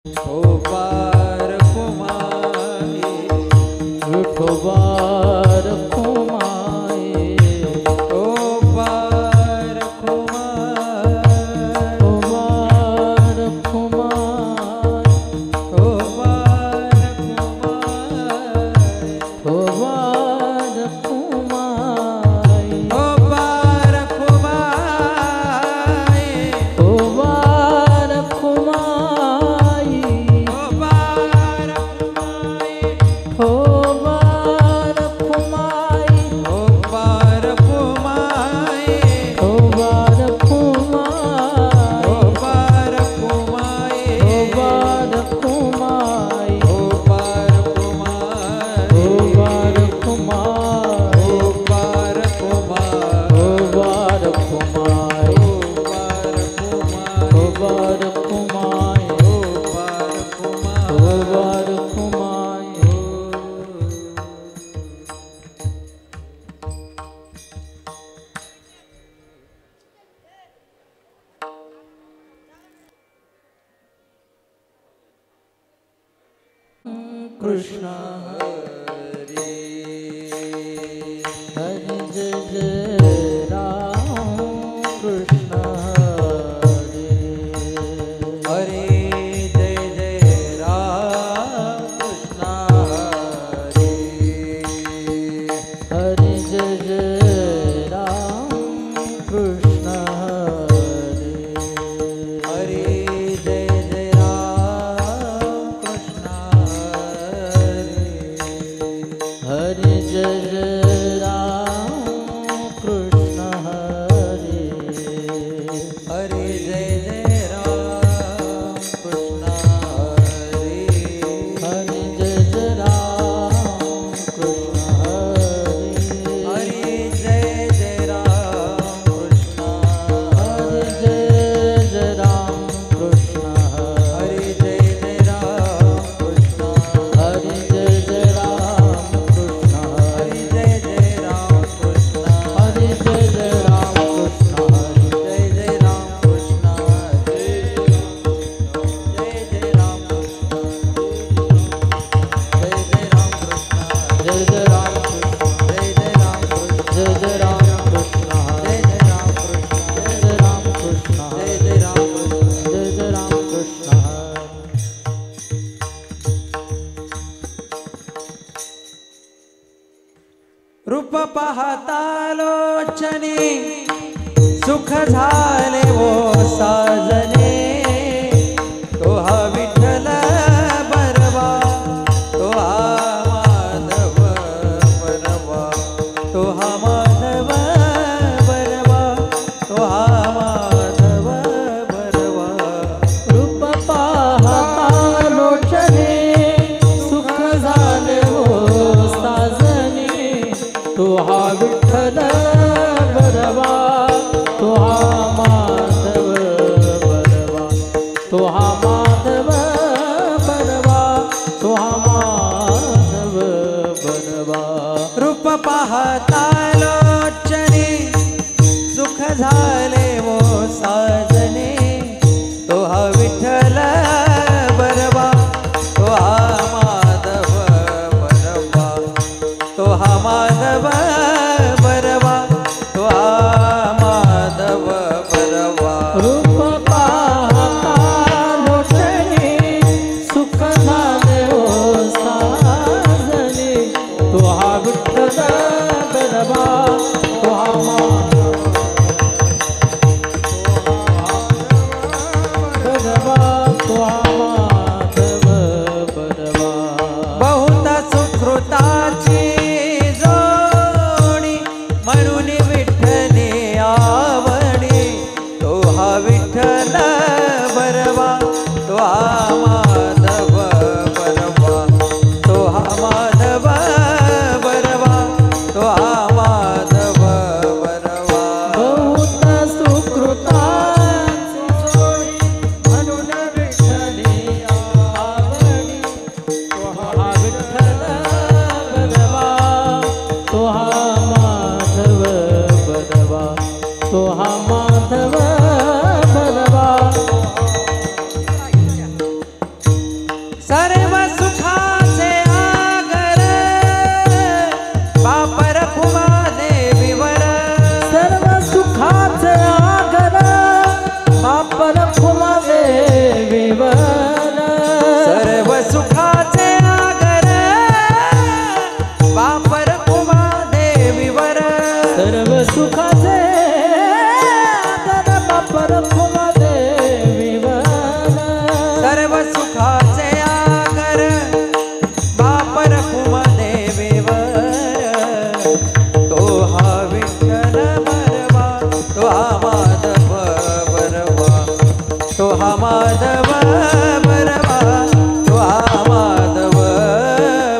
विठोबार कुमाई विठोबार कुमाई विठोबार कुमाई विठोबार कुमाई विठोबार कुमाई विठोबार कुमाई विठोबार कुमाई विठोबार कुमाई विठोबार कुमाई विठोबार कुमाई विठोबार कुमाई विठोबार विठोबार कुमाई कुमाई विठोबार कुमाई विठोबार कुमाई विठोबार कुमाई विठोबार कुमाई विठोबार कुमाई विठोबार कुमाई विठोबार कुमाई विठोबार कुमाई विठोबार कुमाई कृष्ण हरे हरि जय जय राम कृष्ण हरे हरे जय जय राम कृष्ण हरे हरि जय जय राम कृष्ण हरे हरे जय जय राम कृष्ण हरे हरि जय जय राम कृष्ण हरे हरे जय जय राम कृष्ण हरे हरि जय जय राम कृष्ण हरे हरे जय जय राम कृष्ण हरि जय जय राम कृष्ण हरे जय जय राम कृष्ण हरि जय जय राम कृष्ण हरे जय जय राम कृष्ण हरि जय जय राम कृष्ण जय जय राम कृष्ण जय जय राम कृष्ण जय जय राम कृष्ण जय जय राम कृष्ण जय जय राम कृष्ण जय जय राम कृष्ण जय जय राम कृष्ण जय जय राम कृष्ण जय जय राम कृष्ण जय जय राम कृष्ण रूप पाहता लोचनी सुख झाले वो साजने तो हा विठ्ठल बरवा तो हा माधव बरवा तो हा माधव बरवा तो हा माधव बरवा रूप पाहता लोचने सुख झाले हो साजने तो हा विठ्ठल बरवा तो हा माधव बरवा तो हा माधव बरवा तो हा माधव बरवा रूप पाहता लोचने सुख झाले वो साजने तो हा विठ्ठल बरवा तो हा माधव बरवा तो हा माधव बरवा तो हा माधव बरवा रूप पाहता लोचने सुख झाले हो साजने तो हा विठ्ठल सर्व सुखाचे आगर बापर फुमा देवीवर सर्व सुखाचे आगर बापर फुमा देवीवर सर्व सुखाचे आगर बापर फुमा देवीवर सर्व सुखाचे आगर बापर फुमा देवीवर सर्व सुखाचे आगर बापर फुमा देवीवर तो हा विठ्ठल बरवा तो हा माधव बरवा तो हा माधव बरवा तो हा माधव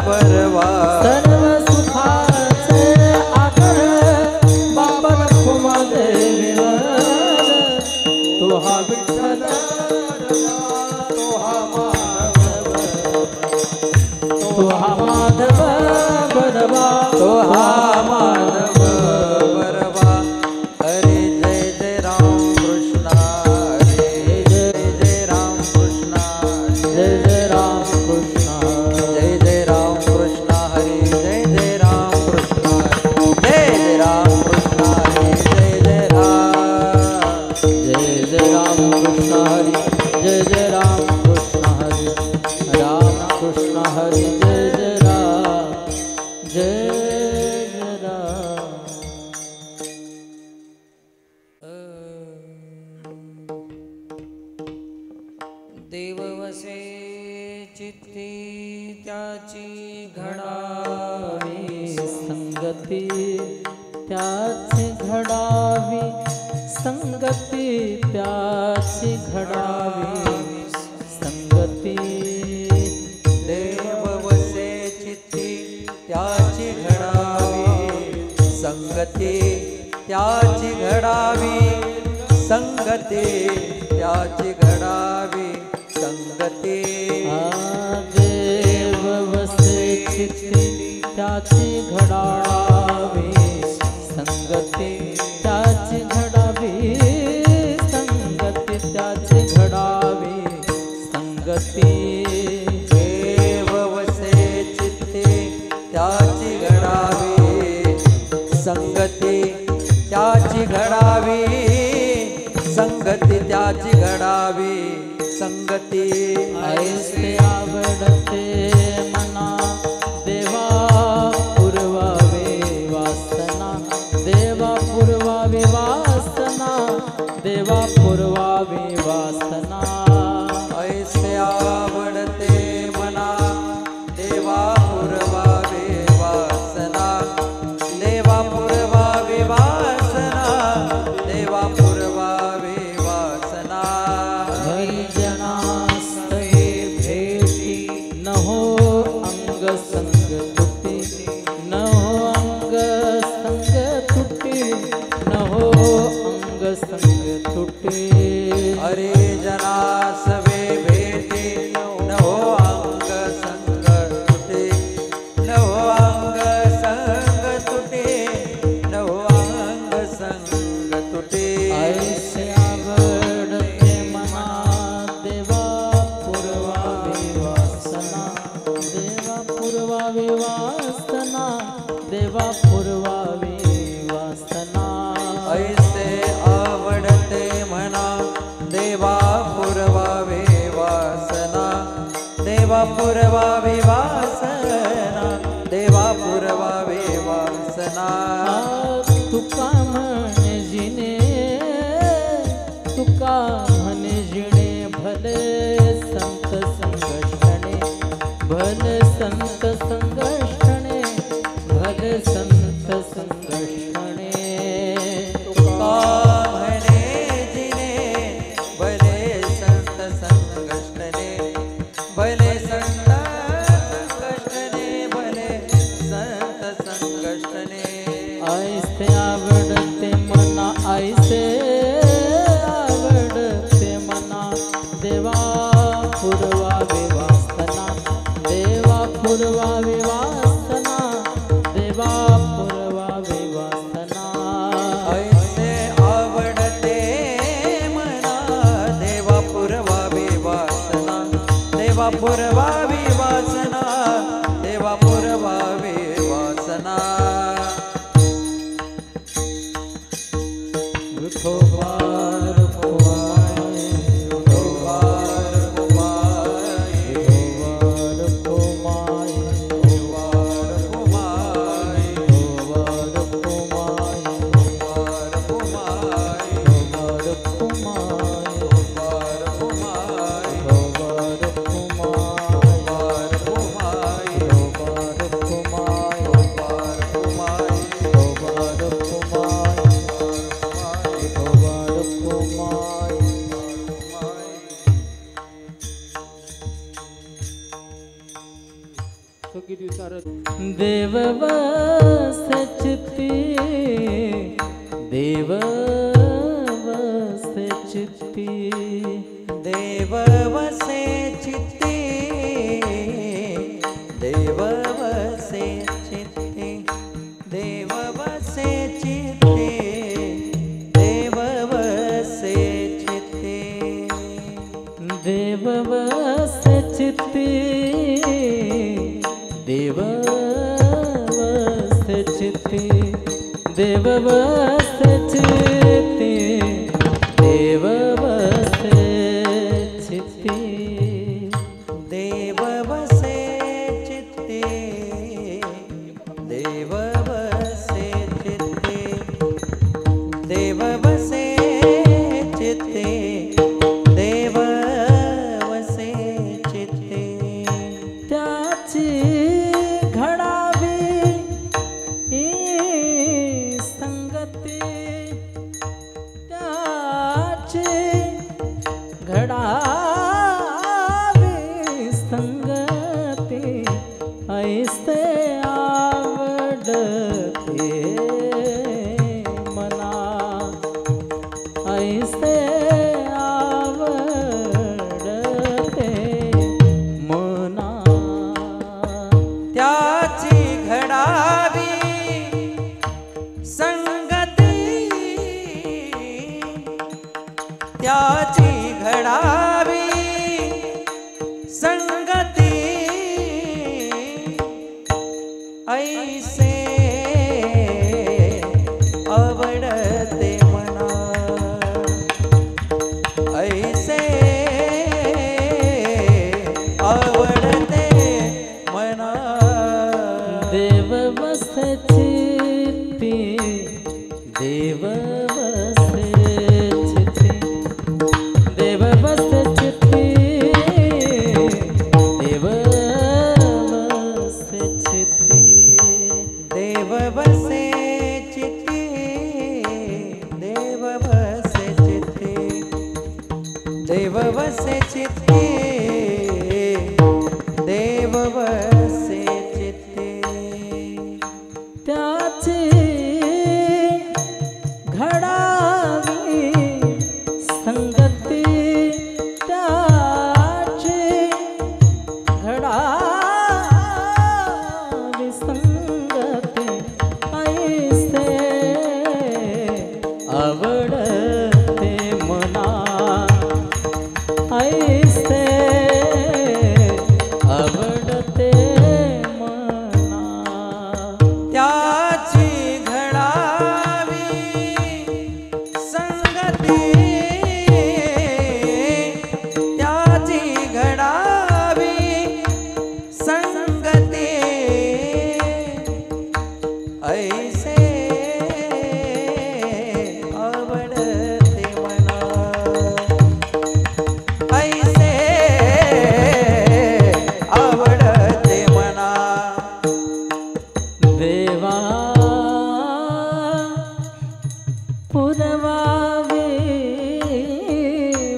बरवा सर्व सुखाचे आगर बापर फुमा देवीवर तो हा विठ्ठल तो हा माधव बरवा तो हा माधव बरवा हरे जय जय राम कृष्ण हरे जय जय राम कृष्ण जय जय राम कृष्ण जय जय राम कृष्ण हरे जय जय राम कृष्ण जय जय राम कृष्ण हरे जय जय राम कृष्ण हरी जय जय राम कृष्ण हरी राम कृष्ण हरी जय जय राम जय राम देव वसे चित्ती त्याची घडावी संगती त्याची घडावी संगती त्याची घडावी संगती देव वसे चित्ती त्याची घडावी संगती त्याची घडावी संगती त्याची घडावी संगती देव वसे चित्ती त्याची घडावी संगती त्याची घडावी संगती त्याची घडावी संगती देव वसे चित्ते त्याची घडावी संगती त्याची घडावी संगती त्याची घडावी संगती ऐसे आवडते मना देवा पुरवावे वासना देवा पुरवावे वासना देवा पुरवावे वासना ऐसे आवडते मना देवा पुरवावे वासना देवा पुरवावे वासना देवा पुरवावे वासना हरिजनास्तये भेटी न हो अंग संग तुटी न हो अंग संग तुटी न हो अंग संग तुटी हरे जना सवे भेटे न हो अंग संग तुटे न हो अंग संग तुटे न हो अंग संग तुटे ऐसे आवडते मना देवा पुरवावे वासना देवा पुरवावे वासना देवा पुरवावे वासना ऐसे आवडते म्हणा देवा पुरवावे वासना देवा पुरवावे वासना देवा पुरवावे वासना तुका म्हणे जिने तुका म्हणे जिणे भले संत संगष्टणे भले संत संगष्टणे भले संत संगष्टणे तुका म्हणे जिने भले संत संगष्टने भले संत संगष्टने भले संत संगष्टने ऐसे आवडते मना ऐसे आवडते मना देवा पुरवावे वासना देवा पुरवावे वासना देवा पुरवावे वासना ऐसे आवडते मना देवा पुरवावे वासना देवा पुरवावी वासना, देवा पुरवावी वासना. विठोबार कुमाई, विठोबार कुमाई, विठोबार कुमाई, विठोबार कुमाई, विठोबार कुमाई, विठोबार कुमाई, विठोबार कुमाई, विठोबार कुमाई, विठोबार कुमाई, विठोबार कुमाई, विठोबार कुमाई, विठोबार कुमाई, विठोबार कुमाई, विठोबार कुमाई. तो किती सारं देव चित्ती, देव चित्ती, देव वसे चित्ते, देव वसे चित्ते, देव वसे चित्ते, देव वसे चित्ते. देव चित्ती, देव चित्ती, देव चित्ती, देव चित्ती. देव वसे चित्ते, देव वसे चित्ते, देव वसे चित्ते, देव वसे चित्ते. त्याची घडावी ही संगती, त्याची घडावी संगती, ऐसे आवडते मना, ऐसे आवडते मना. त्याची घडावी संगती, त्याची घडावी संगती, ऐसे आवडते मना, ऐसे आवडते मना. देव चित्ती, देव चित्ती, देव चित्ती, देव चित्ती. देव वसे चित्ते, देव वसे चित्ते, देव वसे चित्ते, देव वसे चित्ते. त्याची घडावी संगती, त्याची घडावी संगती, ऐसे आवडते मना, ऐसे आवडते मना. त्याची घडावी संगती, त्याची घडावी संगती, ऐसे आवडते मना, ऐसे आवडते मना. देवा पुरवावी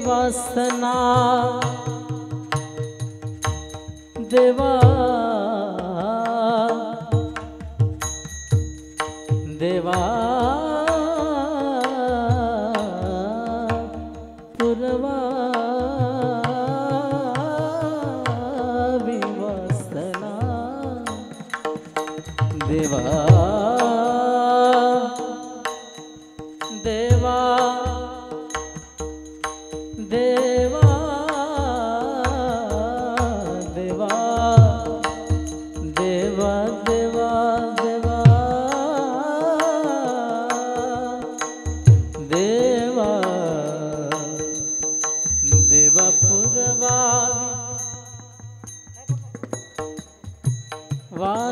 वासना, देवा देवा पुरवावी वासना, देवा देवा देवा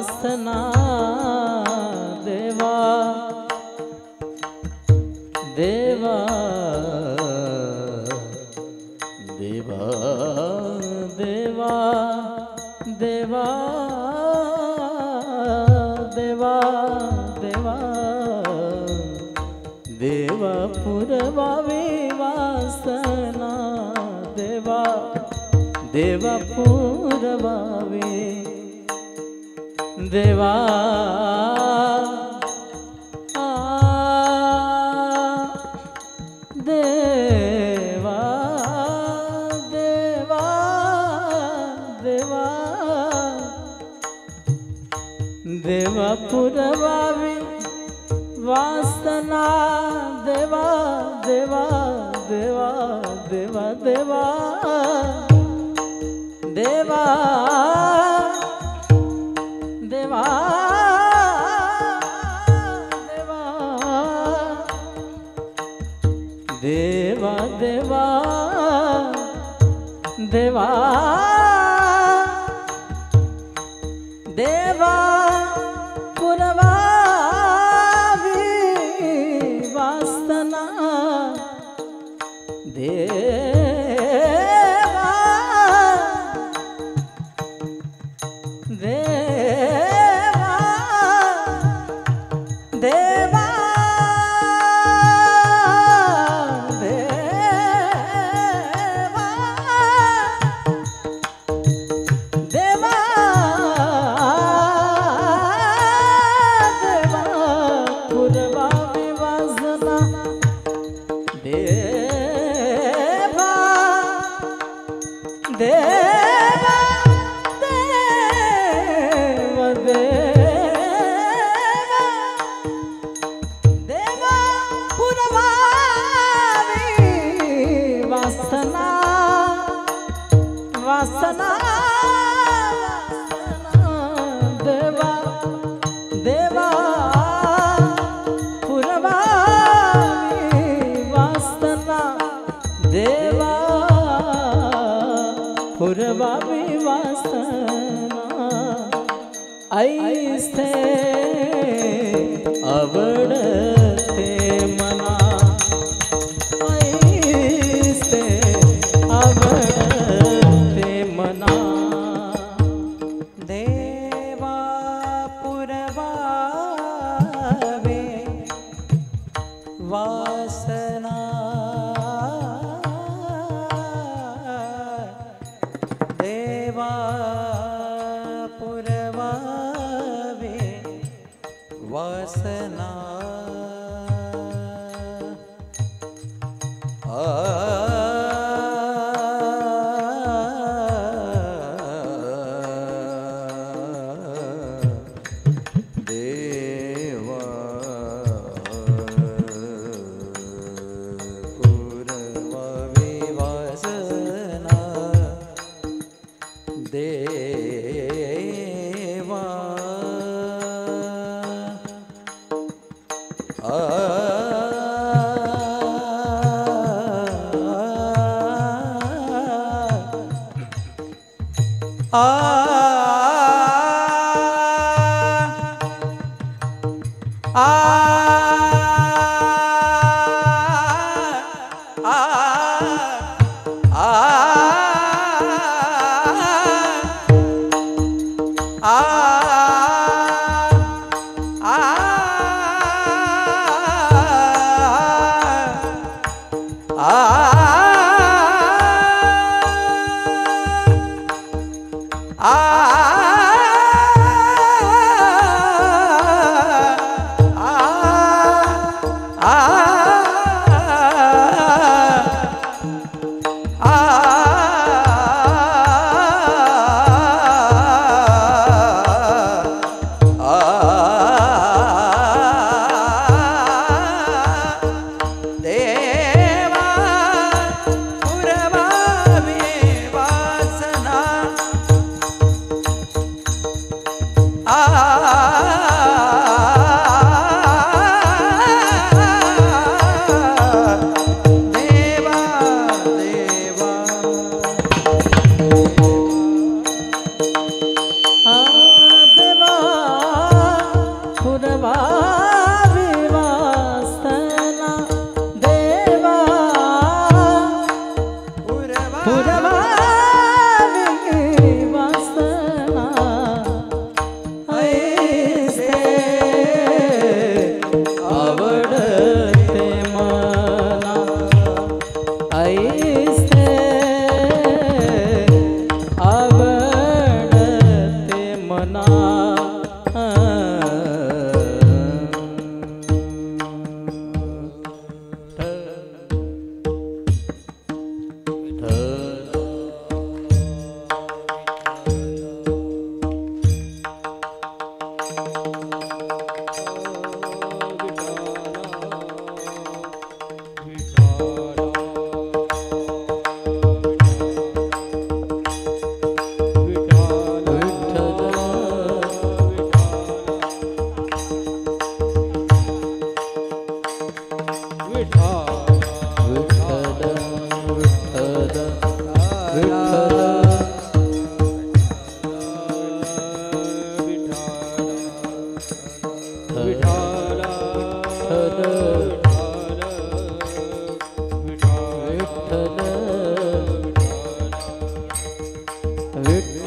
वासना देवा देवा देवा देवा देवा देवा देवा देवा पुरवावे वासना देवा देवा पुरवावे देवा देवा देवा देवा देवा पुरवावे वासना देवा देवा देवा देवा देवा देवा देवा देवा देवा देवा देवा पुरवावी वासना देवा देवा देवा देवा देवा देवा देवा पुरवावी वासना वासना देवा देवा पुरवावी वासना देवा पुरवावी वासना ऐसे आवडते मना ऐसे आवडते मना देवा पुरवावे वासना देवा पुरवावे वासना देवा पुरवावे वासना देवा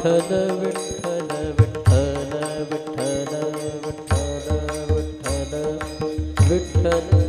विठ्ठल विठ्ठल विठ्ठल विठ्ठल विठ्ठल विठ्ठल विठ्ठल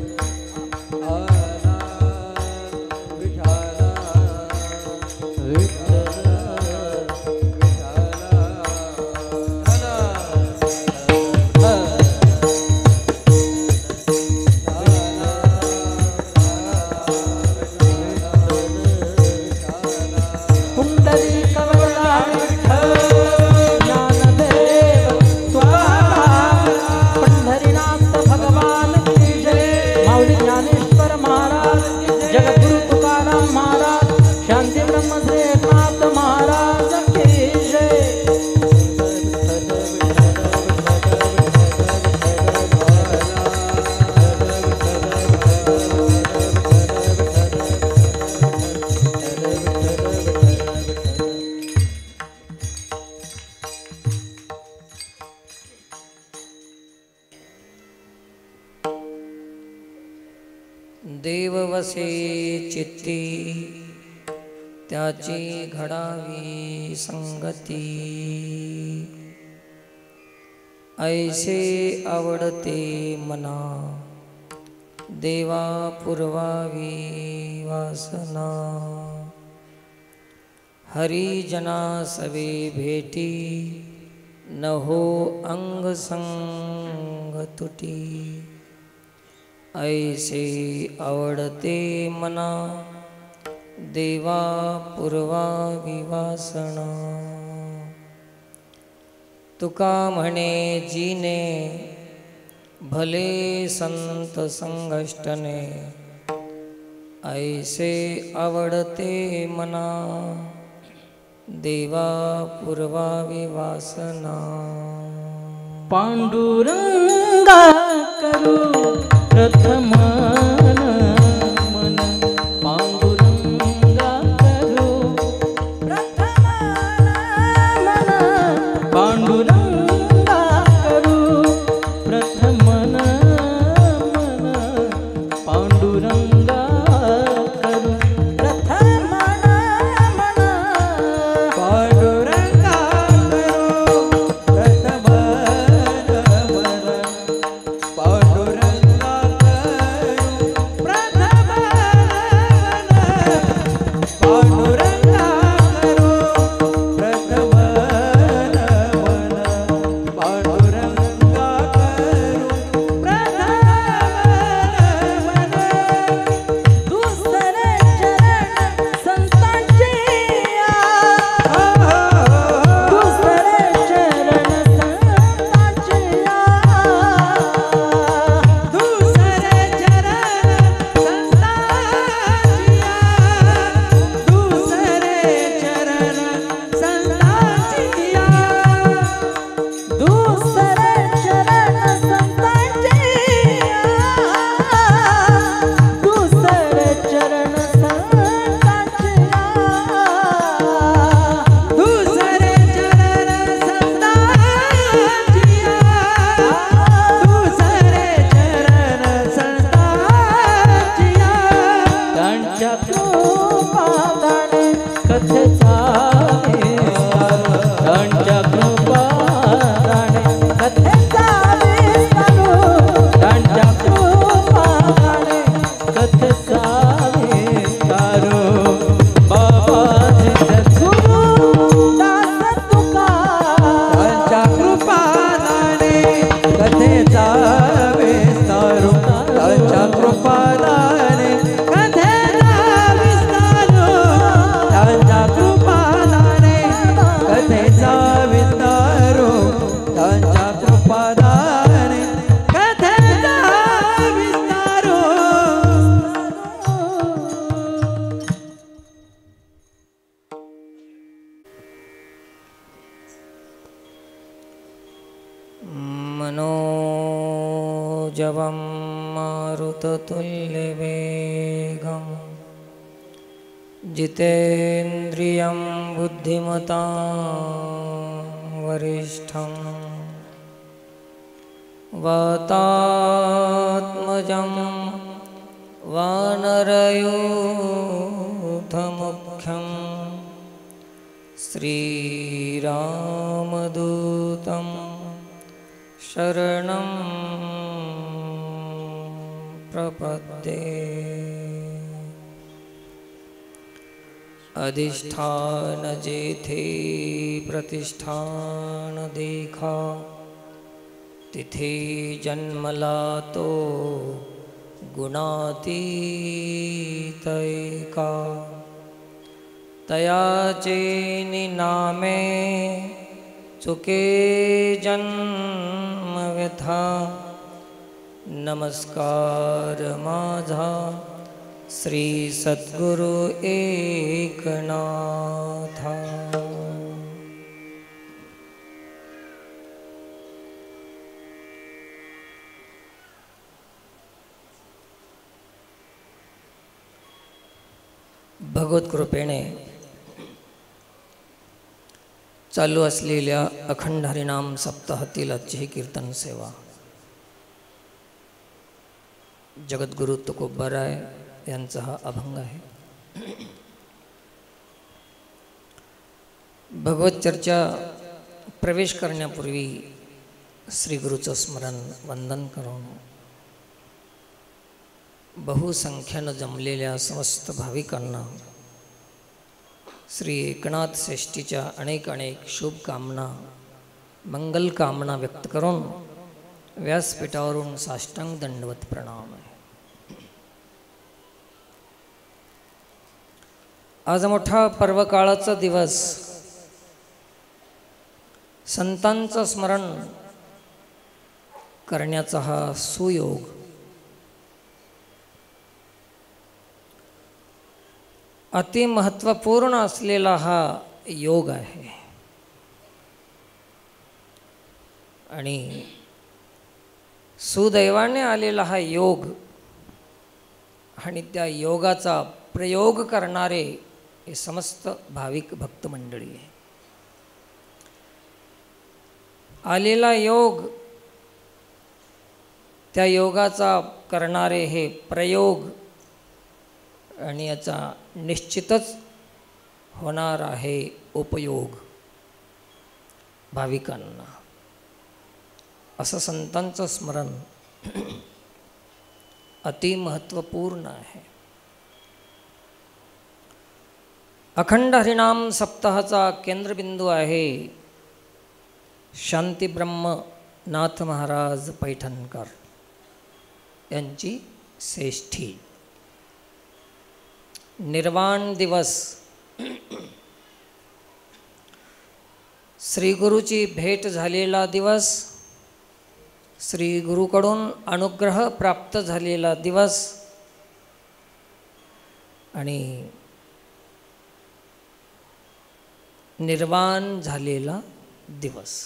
देववसे चित्ती त्याची घडावी संगती, ऐसे आवडते मना देवा पुरवावी वासना, हरिजना सवे भेटी न हो अंग संग तुटी, ऐसे आवडते मना देवा पुरवावी वासना, तुका म्हणे जीने भले संत संगष्टने, ऐसे आवडते मना देवा पुरवावी वासना, पांडुरंगा करू प्रथम मन, पांडुरंगा करू प्रथम मन, पांडुरंगा करू प्रथम मन, पांडुरंगा करू प्रथम मन, पांडुरंगा करू प्रथम मनोजवं मारुततुल्यवेगं जितेन्द्रियं बुद्धिमतां वरिष्ठं वातात्मजं वानरयूथमुख्यं श्रीरामदूतं शरणं प्रपद्ये। अधिष्ठान जेथे प्रतिष्ठान देखा, तिथे जन्मला तो गुणातीत एका। तयाचे नामे चुके जन्म व्यथा, नमस्कार माझा श्री सद्गुरु एकनाथा। भगवत कृपेने चालू असलेल्या अखंड हरिनाम सप्ताहातील आजची ही कीर्तन सेवा जगद्गुरु तुकोबाराय यांचा हा अभंग आहे। भगवत चर्चा प्रवेश करण्यापूर्वी श्री गुरुचं स्मरण वंदन करून बहुसंख्यानं जमलेल्या समस्त भाविकांना श्री एकनाथ श्रेष्ठीच्या अनेक अनेक शुभकामना मंगलकामना व्यक्त करून व्यासपीठावरून साष्टांग दंडवत प्रणाम आहे। आज मोठा पर्वकाळाचा दिवस, संतांचं स्मरण करण्याचा हा सुयोग अति महत्त्वपूर्ण असलेला हा योग आहे आणि सुदैवाने आलेला हा योग आणि त्या योगाचा प्रयोग करणारे हे समस्त भाविक भक्त मंडळी आहे। आलेला योग, त्या योगाचा करणारे हे प्रयोग आणि याचा निश्चितच होणार आहे उपयोग भाविकांना, असं संतांचं स्मरण अति महत्त्वपूर्ण आहे। अखंड हरिनाम सप्ताहाचा केंद्रबिंदू आहे शांतीब्रह्म नाथ महाराज पैठणकर यांची श्रेष्ठी। निर्वाण दिवस, श्री गुरुची भेट झालेला दिवस, श्री गुरुकडून अनुग्रह प्राप्त झालेला दिवस आणि निर्वाण झालेला दिवस,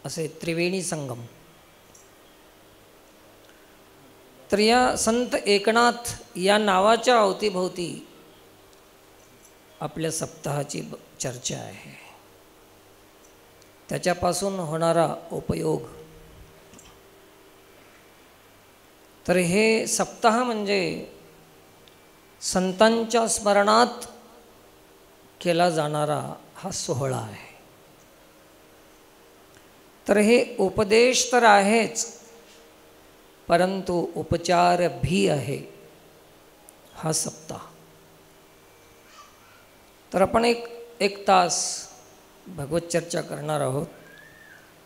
असे त्रिवेणी संगम। तर या संत एकनाथ या नावाच्या अवतीभोवती आपल्या सप्ताहाची चर्चा आहे, त्याच्यापासून होणारा उपयोग। तर हे सप्ताह म्हणजे संतांच्या स्मरणात केला जाणारा हा सोहळा आहे। तर हे उपदेश तर आहेच, परंतु उपचार भी आहे हा सप्ताह। तर आपण एक तास भगवत चर्चा करणार आहोत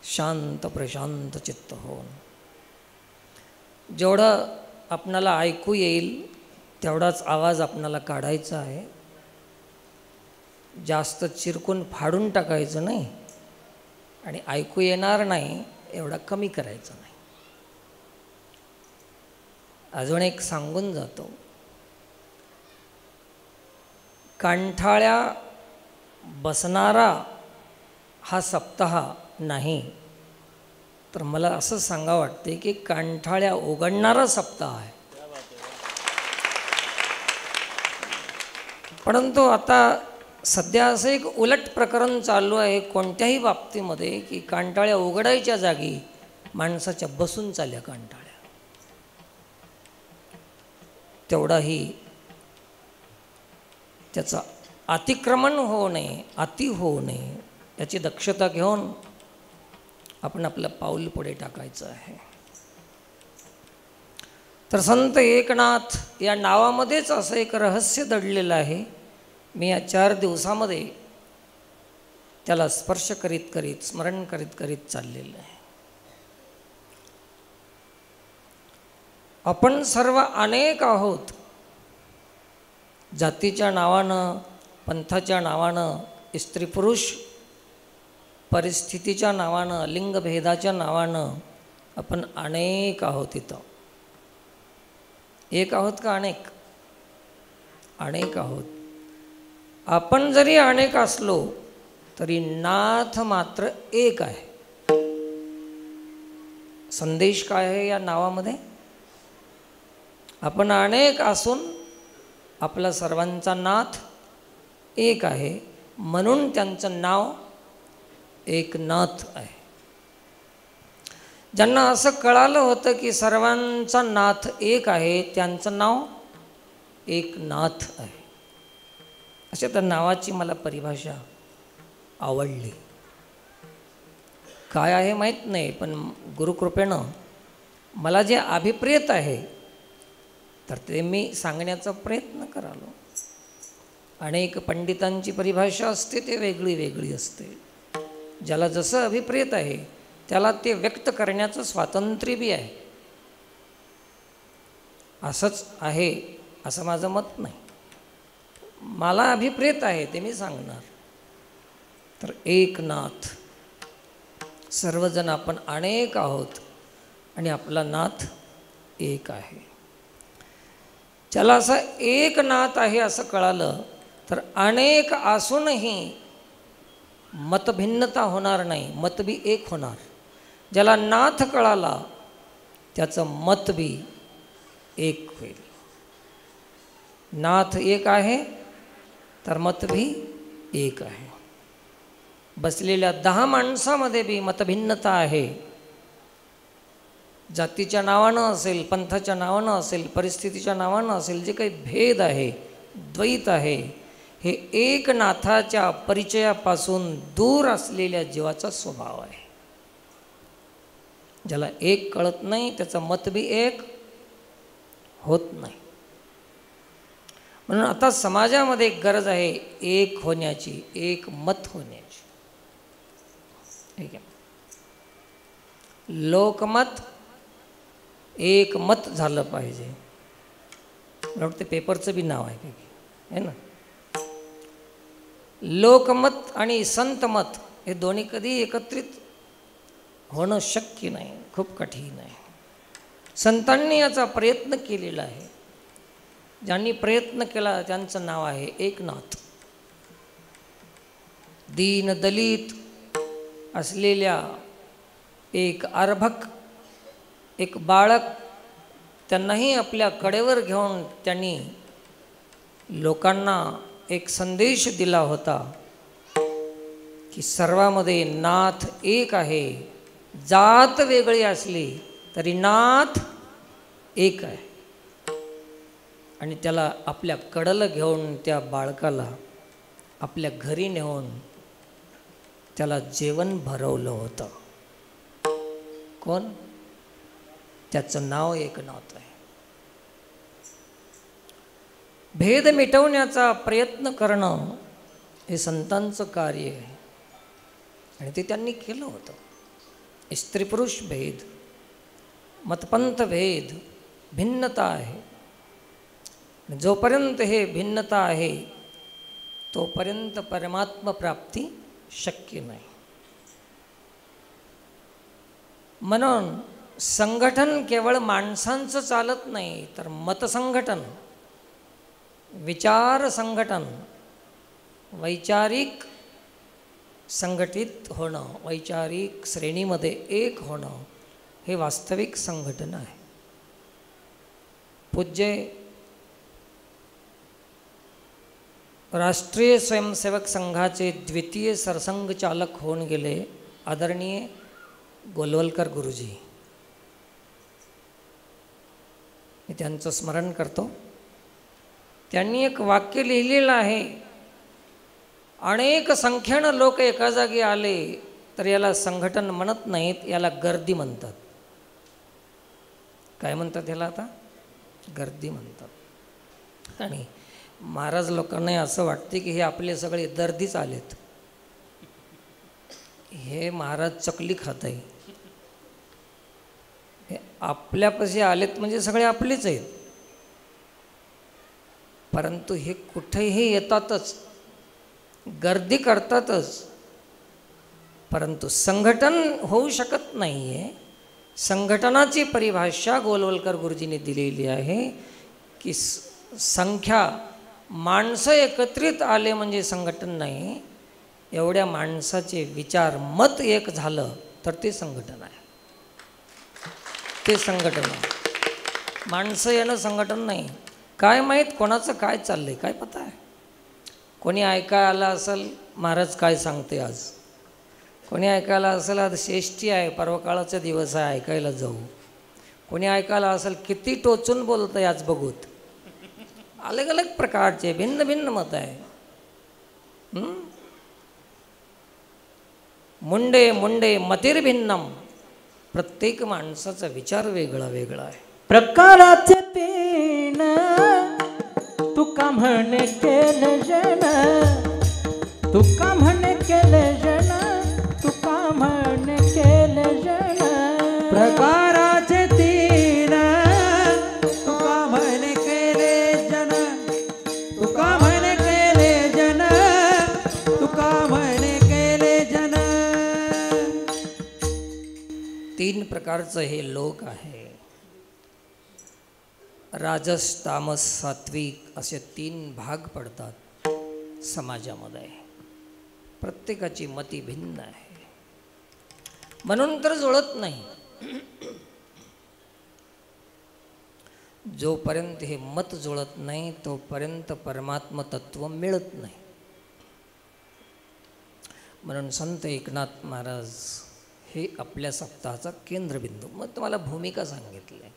शांत प्रशांत चित्त होऊन। जेवढं आपणाला ऐकू येईल तेवढाच आवाज आपणाला काढायचा आहे, जास्त चिरकून फाडून टाकायचं नाही आणि ऐकू येणार नाही एवढा कमी करायचा नाही। अजून एक सांगून जातो, कांठाळ्या बसणारा हा सप्ताह नाही, तर मला असं सांगा वाटते की कांठाळ्या उघडणारा सप्ताह आहे। परंतु आता सध्या असं एक उलट प्रकरण चालू आहे कोणत्याही बाबतीमध्ये की कांटाळ्या उघडायच्या जागी माणसाच्या बसून चालल्या कांटाळ्या। त्याचं अतिक्रमण होऊ नये, अति होऊ नये याची दक्षता घेऊन आपण आपलं पाऊल पुढे टाकायचं आहे. तर संत एकनाथ या नावामध्येच असं एक रहस्य दडलेलं आहे. मी या 4 दिवसामध्ये त्याला स्पर्श करीत करीत स्मरण करीत करीत चाललेलं आहे. आपण सर्व अनेक आहोत. जातीच्या नावानं, पंथाच्या नावानं, स्त्री पुरुष परिस्थितीच्या नावानं, लिंगभेदाच्या नावानं आपण अनेक आहोत. इथं एक आहोत का अनेक? अनेक आहोत. आपण जरी अनेक असलो तरी नाथ मात्र एक आहे. संदेश काय आहे या नावामध्ये? आपण अनेक असून आपला सर्वांचा नाथ एक आहे, म्हणून त्यांचं नाव एकनाथ आहे. ज्यांना असं कळालं होतं की सर्वांचा नाथ एक आहे, त्यांचं नाव एकनाथ आहे. अशा त्या नावाची मला परिभाषा आवडली. काय आहे माहीत नाही, पण गुरुकृपेनं मला जे अभिप्रेत आहे तर ते मी सांगण्याचा प्रयत्न करालो. अनेक पंडितांची परिभाषा असते, ते वेगळी वेगळी असते. ज्याला जसं अभिप्रेत आहे त्याला ते व्यक्त करण्याचं स्वातंत्र्य बी आहे. असंच आहे असं माझं मत नाही. मला अभिप्रेत आहे ते मी सांगणार. तर एकनाथ, सर्वजण आपण अनेक आहोत आणि आपला नाथ एक आहे. ज्याला असं एक नाथ आहे असं कळालं तर अनेक असूनही मतभिन्नता होणार नाही, मत बी एक होणार. ज्याला नाथ कळाला त्याचं मत बी एक होईल. नाथ एक आहे तर मत भी एक आहे. बसलेल्या 10 माणसामध्ये बी मतभिन्नता आहे. जातीच्या नावानं असेल, पंथाच्या नावानं असेल, परिस्थितीच्या नावानं असेल, जे काही भेद आहे, द्वैत आहे, हे एकनाथाच्या परिचयापासून दूर असलेल्या जीवाचा स्वभाव आहे. ज्याला एक कळत नाही त्याचं मत बी एक होत नाही. म्हणून आता समाजामध्ये एक गरज आहे एक होण्याची, एक मत होण्याची. ठीक आहे. लोकमत एक मत झालं पाहिजे. मला वाटतं पेपरचं बी नाव आहे ना. लोकमत आणि संतमत हे दोन्ही कधी एकत्रित होणं शक्य नाही, खूप कठीण आहे. संतांनी याचा प्रयत्न केलेला आहे. ज्यांनी प्रयत्न केला त्यांचं नाव आहे एकनाथ. दीन दलित असलेल्या एक अर्भक, एक बाळक, त्यांनाही आपल्या कडेवर घेऊन त्यांनी लोकांना एक संदेश दिला होता की सर्वामध्ये नाथ एक आहे. जात वेगळी असली तरी नाथ एक आहे. आणि त्याला आपल्या कडेला घेऊन त्या बाळकाला आपल्या घरी नेऊन त्याला जेवण भरवलं होतं. कोण? त्याचं नाव एकनाथ आहे. भेद मिटवण्याचा प्रयत्न करणं हे संतांचं कार्य आहे आणि ते त्यांनी केलं होतं. स्त्री पुरुष भेद, मतपंथ भेद, भिन्नता आहे. जोपर्यंत हे भिन्नता आहे तोपर्यंत परमात्मा प्राप्ती शक्य नाही. म्हणून संघटन केवळ माणसांचं चालत नाही, तर मतसंघटन, विचार संघटन, वैचारिक संघटित होणं, वैचारिक श्रेणीमध्ये एक होणं हे वास्तविक संघटन आहे. पूज्य राष्ट्रीय स्वयंसेवक संघाचे द्वितीय सरसंघचालक होऊन गेले आदरणीय गोलवलकर गुरुजी. मी त्यांचं स्मरण करतो. त्यांनी एक वाक्य लिहिलेलं आहे, अनेक संख्येनं लोक एका जागी आले तर याला संघटन म्हणत नाहीत, याला गर्दी म्हणतात. काय म्हणतात याला आता? गर्दी म्हणतात. आणि महाराज लोकांना असं वाटते की हे आपले सगळे दर्दीच आलेत, हे महाराज चकली खात आहे, हे आपल्यापाशी आलेत म्हणजे सगळे आपलेच आहेत. परंतु हे कुठेही येतातच, गर्दी करतातच, परंतु संघटन होऊ शकत नाही आहे. संघटनाची परिभाषा गोलवलकर गुरुजींनी दिलेली आहे की संख्या, माणसं एकत्रित आले म्हणजे संघटन नाही, एवढ्या माणसाचे विचार मत एक झालं तर ते संघटन आहे. ते संघटन आहे. माणसं येणं संघटन नाही. काय माहीत कोणाचं काय चाललंय, काय पता आहे? कोणी ऐकायला आलं असेल महाराज काय सांगते आज, कोणी ऐकायला असेल आज शेष्टी आहे, परवा काळाचा दिवस आहे, ऐकायला जाऊ. कोणी ऐकायला असेल किती टोचून बोलत आहे आज बघूत. अलग अलग प्रकारचे भिन्न भिन्न मत आहे. मुंडे मुंडे मतिर्भिन्नम, प्रत्येक माणसाचा विचार वेगळा वेगळा आहे. प्रकाराचे तीन तुका म्हणे केले जन, तुका म्हणे केले जन, तुका म्हणे केले जन. प्रकाराचे तीन तुका म्हणे केले जन, तुका म्हणे केले जन, तुका म्हणे केले जन. तीन प्रकारचं हे लोक आहे. राजस, तामस, सात्विक असे तीन भाग पडतात समाजामध्ये. प्रत्येकाची मती भिन्न आहे, म्हणून तर जुळत नाही. जोपर्यंत हे मत जुळत नाही तोपर्यंत परमात्म तत्व मिळत नाही. म्हणून संत एकनाथ महाराज हे आपल्या सप्ताहाचा केंद्रबिंदू. मग तुम्हाला भूमिका सांगितली आहे.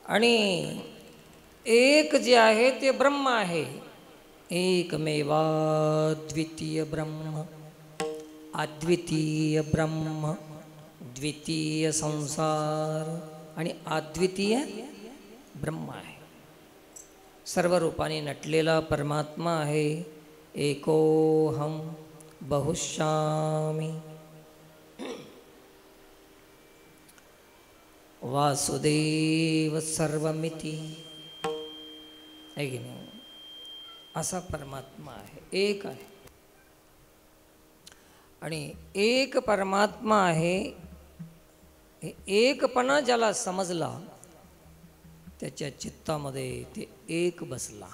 आणि एक जे आहे ते ब्रह्म आहे. एकमेवा द्वितीय ब्रह्म, अद्वितीय ब्रह्म, द्वितीय संसार आणि अद्वितीय ब्रह्म आहे. सर्व रूपाने नटलेला परमात्मा आहे. एकोहम बहुश्यामी वासुदेव सर्वमिती, आहे की नाही? असा परमात्मा आहे, एक आहे. आणि एक परमात्मा आहे, हे एकपणा ज्याला समजला त्याच्या चित्तामध्ये ते एक बसला.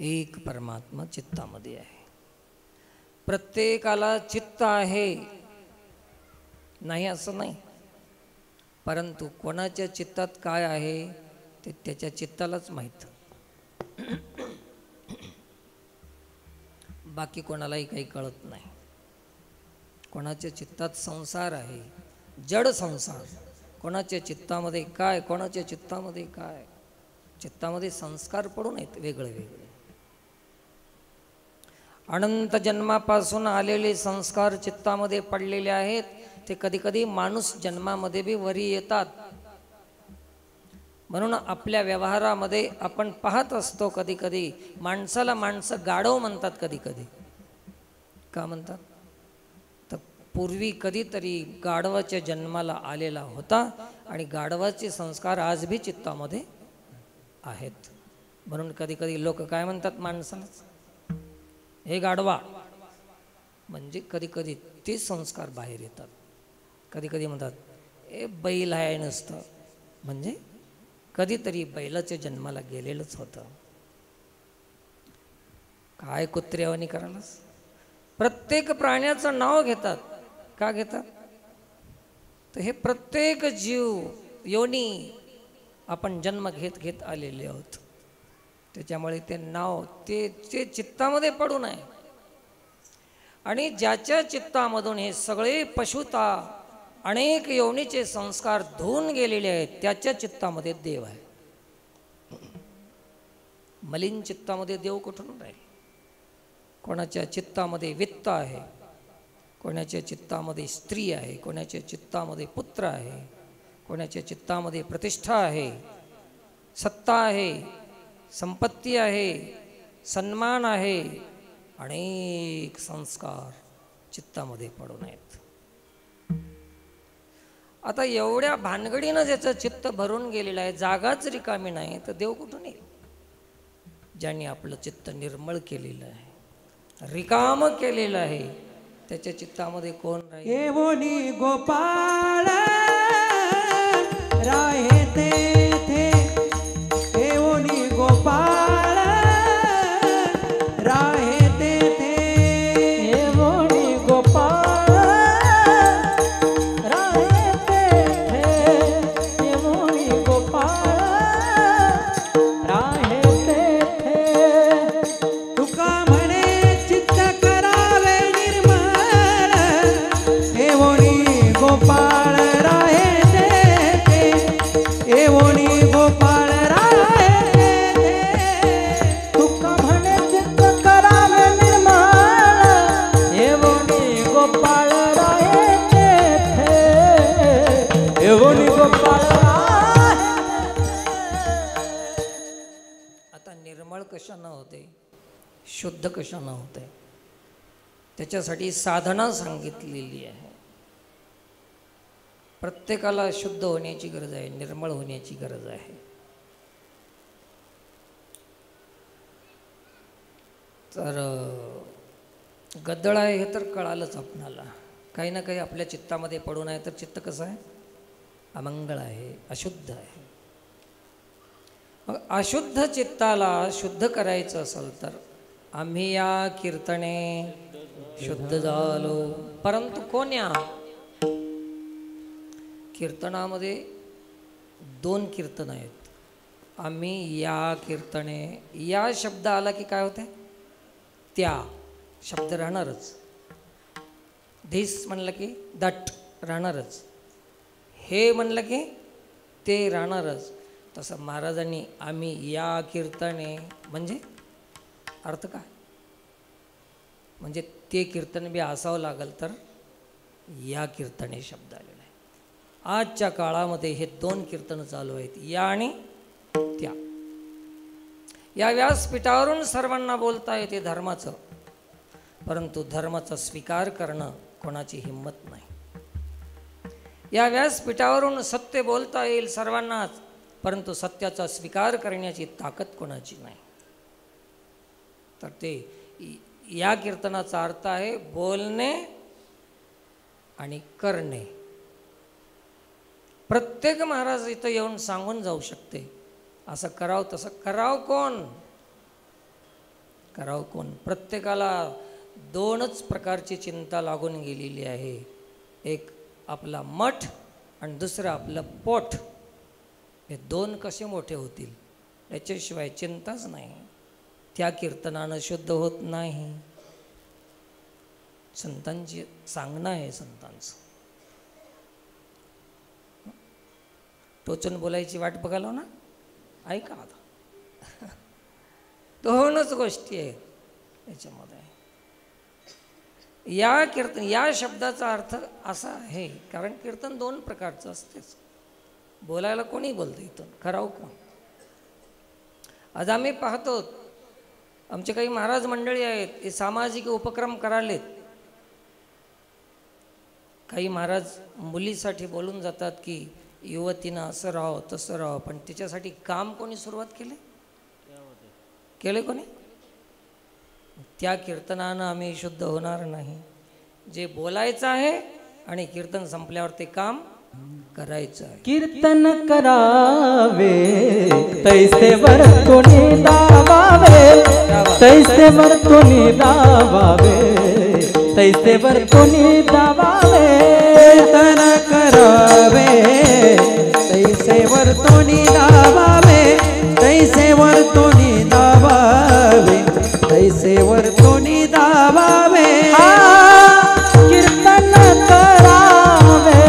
एक परमात्मा चित्तामध्ये आहे. प्रत्येकाला चित्त आहे नाही असं नाही, परंतु कोणाच्या चित्तात काय आहे ते त्याच्या चित्तालाच माहीत. बाकी कोणालाही काही कळत नाही. कोणाच्या चित्तात संसार आहे, जड संसार. कोणाच्या चित्तामध्ये काय, कोणाच्या चित्तामध्ये काय. चित्तामध्ये संस्कार पडून आहेत वेगळे वेगळे. अनंत जन्मापासून आलेले संस्कार चित्तामध्ये पडलेले आहेत. ते कधी कधी माणूस जन्मामध्ये बी वरी येतात. म्हणून आपल्या व्यवहारामध्ये आपण पाहत असतो कधी कधी माणसाला माणसं गाढव म्हणतात. कधी कधी का म्हणतात? तर पूर्वी कधीतरी गाढवाच्या जन्माला आलेला होता आणि गाढवाचे संस्कार आज भी चित्तामध्ये आहेत. म्हणून कधी कधी लोक काय म्हणतात माणसालाच, हे गाढवा. म्हणजे कधी कधी ते संस्कार बाहेर येतात. कधी कधी म्हणतात हे बैल आहे नसतं, म्हणजे कधीतरी बैलाच्या जन्माला गेलेलंच होतं. काय कुत्र्यावानी करायलास? प्रत्येक प्राण्याचं नाव घेतात. का घेतात? तर हे प्रत्येक जीव योनी आपण जन्म घेत घेत आलेले आहोत. त्याच्यामुळे ते नाव ते चित्तामध्ये पडून आहे. आणि ज्याच्या चित्तामधून हे सगळे पशुता अनेक योनीचे संस्कार धुवून गेलेले आहेत, त्याच्या चित्तामध्ये देव आहे. मलिन चित्तामध्ये देव कुठून राहील? कोणाच्या चित्तामध्ये वित्त आहे, कोणाच्या चित्तामध्ये स्त्री आहे, कोणाच्या चित्तामध्ये पुत्र आहे, कोणाच्या चित्तामध्ये प्रतिष्ठा आहे, सत्ता आहे, संपत्ती आहे, सन्मान आहे. अनेक संस्कार चित्तामध्ये पडून आहेत. आता एवढ्या भानगडीनं ज्याचं चित्त भरून गेलेलं आहे, जागाच रिकामी नाही, तर देव कुठून येईल? ज्यांनी आपलं चित्त निर्मळ केलेलं आहे, रिकाम केलेलं आहे, त्याच्या चित्तामध्ये कोण राहील? येवोनी गोपाळ राहे तेथे, येवोनी गोपाळ राहे तेथे, येवोनी गोपाळ राहे तेथे, येवोनी गोपाळ राहे तेथे. तुका म्हणे चित्त करावे निर्मळ, येवोनी गोपाळ राहे तेथे, येवोनी गोपाळ राहे तेथे. तुका म्हणे चित्त करावे निर्मळ, येवोनी गोपाळ राहे तेथे, येवोनी गोपाळ राहे. आता निर्मळ कशानं होते, शुद्ध कशानं होते, त्याच्यासाठी साधना सांगितलेली आहे. प्रत्येकाला शुद्ध होण्याची गरज आहे, निर्मळ होण्याची गरज आहे. तर गद्दळ आहे हे तर कळालंच आपणाला. काही ना काही आपल्या चित्तामध्ये पडून आहे, तर चित्त कसं आहे? अमंगळ आहे, अशुद्ध आहे. मग अशुद्ध चित्ताला शुद्ध करायचं असेल तर आम्ही या कीर्तने शुद्ध झालो. परंतु कोण्या कीर्तनामध्ये 2 कीर्तन आहेत. आम्ही या कीर्तने, या शब्द आला की काय होते? त्या शब्द राहणारच. धिस म्हणलं की दट राहणारच. हे म्हणलं की ते राहणारच. तसं महाराजांनी आम्ही या कीर्तने म्हणजे अर्थ काय? म्हणजे ते कीर्तन बी असावं लागल, तर या कीर्तने शब्द आलेला आहे. आजच्या काळामध्ये हे 2 कीर्तन चालू आहेत, या आणि त्या. या व्यासपीठावरून सर्वांना बोलता येते धर्माचं, परंतु धर्माचा स्वीकार करणं कोणाची हिंमत नाही. या व्यासपीठावरून सत्य बोलता येईल सर्वांनाच, परंतु सत्याचा स्वीकार करण्याची ताकद कोणाची नाही. तर ते या कीर्तनाचा अर्थ आहे बोलणे आणि करणे. प्रत्येक महाराज इथं येऊन सांगून जाऊ शकते, असं करावं तसं करावं. करावं कोण? प्रत्येकाला 2च प्रकारची चिंता लागून गेलेली आहे. एक आपला मठ आणि दुसरं आपलं पोट. हे 2 कसे मोठे होतील? याच्याशिवाय चिंताच नाही. त्या कीर्तनानं शुद्ध होत नाही. संतांची सांगणं आहे, संतांचं. टोचून बोलायची वाट बघालो ना, ऐका आता. 2च गोष्टी आहेत याच्यामध्ये. या कीर्तन, या शब्दाचा अर्थ असा आहे, कारण कीर्तन 2 प्रकारचं असतेच. बोलायला कोणी बोलतं इथून, करावं कोण? आज आम्ही पाहतो आमचे काही महाराज मंडळी आहेत, हे सामाजिक उपक्रम करालेत. काही महाराज मुलीसाठी बोलून जातात की युवतीनं असं राहावं तसं राहावं, पण त्याच्यासाठी काम कोणी सुरुवात केले कोणी? त्या कीर्तनानं आम्ही शुद्ध होणार नाही. जे बोलायचं आहे आणि कीर्तन संपल्यावर ते काम करायचं आहे. कीर्तन करावे तैसे वर्तुनी दाबावे, तैसे वर्तुनी दाबावे, तैसे वर्तुनी दाबावे. कीर्तन करावे तैसे वर्तुनी दाबावे, तैसे वर्तुनी दाबावे, तैसे वर्तुनी दाबावे. कीर्तन करावे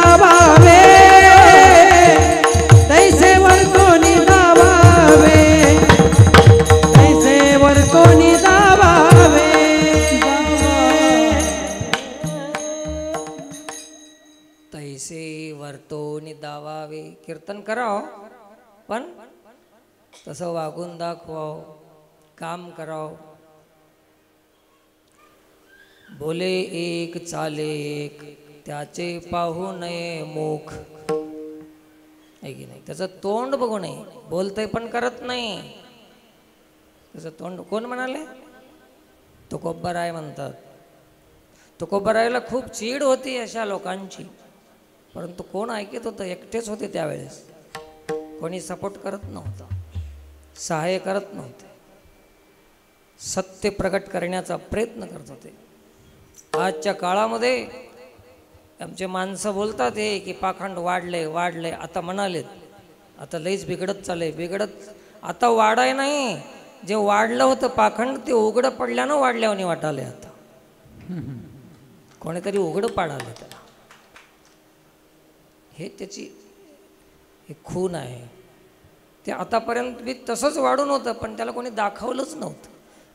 दाबावे तैसे वर कोणी दाबावे तैसे वर कोणी दाबावे तैसे वर्तोनी दावावे. कीर्तन करावं पण तसं वागून दाखवावं, काम करावं. बोले एक चाले एक, त्याचे पाहू नये मुख. आहे की नाही? त्याचं तोंड बघू नये. बोलतंय पण करत नाही. त्याचं तोंड कोण म्हणाले? तुकोबाराय म्हणतात. तुकोबारायला खूप चीड होती अशा लोकांची, परंतु कोण ऐकत होतं? एकटेच होते त्यावेळेस. कोणी सपोर्ट करत नव्हतं, सहाय्य करत नव्हते. सत्य प्रकट करण्याचा प्रयत्न करत होते. आजच्या काळामध्ये आमचे माणसं बोलतात हे की पाखंड वाढले वाढले. आता म्हणालेत आता लईच बिघडत चालले. बिघडत आता वाढाय नाही, जे वाढलं होतं पाखंड ते उघडं पडल्यानं वाढल्याने वाटाले. आता कोणीतरी उघडं पाडालं त्याला. हे त्याची हे खून आहे. ते आतापर्यंत बी तसंच वाढून होतं, पण त्याला कोणी दाखवलंच नव्हतं.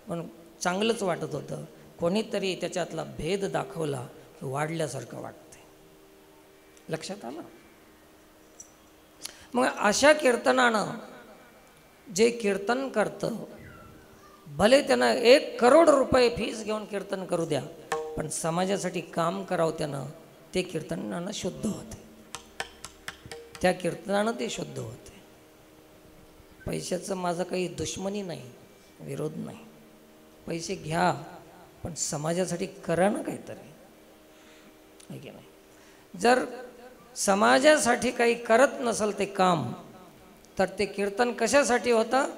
पण चांगलंच वाटत होतं. कोणीतरी त्याच्यातला भेद दाखवला की वाढल्यासारखं वाटते. लक्षात आलं? मग अशा कीर्तनानं जे कीर्तन करतं, भले त्यानं 1 करोड रुपये फीस घेऊन कीर्तन करू द्या, पण समाजासाठी काम करावं त्यानं, ते कीर्तनानं शुद्ध होते. त्या कीर्तनानं ते शुद्ध होते. पैशाचं माझं काही दुश्मनी नाही, विरोध नाही. पैसे घ्या, पण समाजासाठी करा ना काहीतरी. आहे की नाही? जर समाजासाठी काही करत नसेल ते काम, तर ते कीर्तन कशासाठी होतं?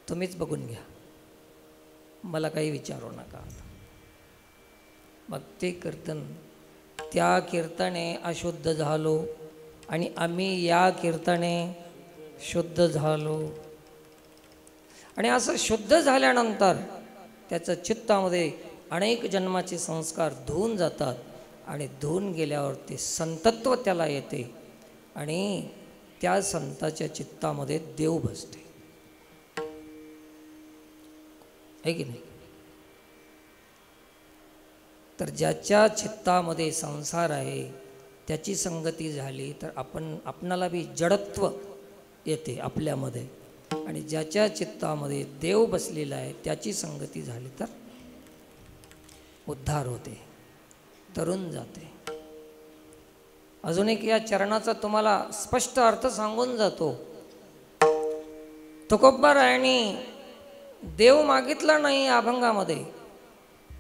तुम्हीच बघून घ्या, मला काही विचारू नका. मग ते कीर्तन, त्या कीर्तने अशुद्ध झालो आणि आम्ही या कीर्तने शुद्ध झालो. आणि असं शुद्ध झाल्यानंतर त्याचं चित्तामध्ये अनेक जन्माचे संस्कार धुवून जातात. आणि धुवून गेल्यावर ते संतत्व त्याला येते आणि त्या संताच्या चित्तामध्ये देव बसते. आहे की नाही? तर ज्याच्या चित्तामध्ये संसार आहे त्याची संगती झाली तर आपणाला बी जडत्व येते आपल्यामध्ये. आणि ज्याच्या चित्तामध्ये देव बसलेला आहे त्याची संगती झाली तर उद्धार होते, तरुण जाते. अजून एक या चरणाचा तुम्हाला स्पष्ट अर्थ सांगून जातो. तुकोबारायांनी देव मागितला नाही अभंगामध्ये,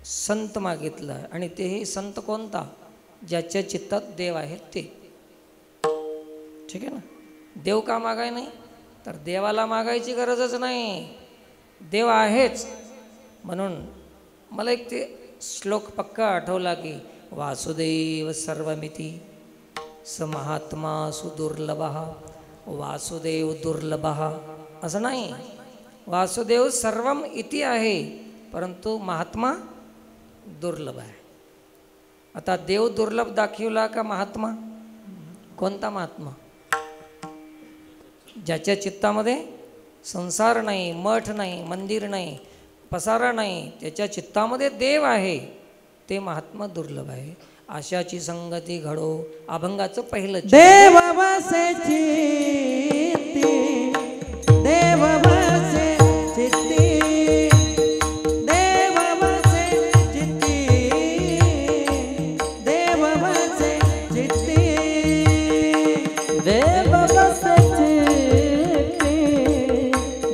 संत मागितला. आणि तेही संत कोणता? ज्याच्या चित्तात देव आहे ते. ठीक आहे ना? देव का मागाय नाही? तर देवाला मागायची गरजच नाही, देव आहेच. म्हणून मला एक ते श्लोक पक्का आठवला की वासुदेव सर्वमिती स महात्मा सुदुर्लभ. वासुदेव दुर्लभ असं नाही. वासुदेव सर्वम इति आहे, परंतु महात्मा दुर्लभ आहे. आता देव दुर्लभ दाखवला का महात्मा? कोणता महात्मा? ज्याच्या चित्तामध्ये संसार नाही, मठ नाही, मंदिर नाही, पसारा नाही, त्याच्या चित्तामध्ये देव आहे, ते महात्मा दुर्लभ आहे. अशाची संगती घडो. अभंगाचं पहिलं देव बसे चित्ती, देव बसे चित्ती, देव बसे चित्ती, देव बसे चित्ती, देव बसे चित्ती,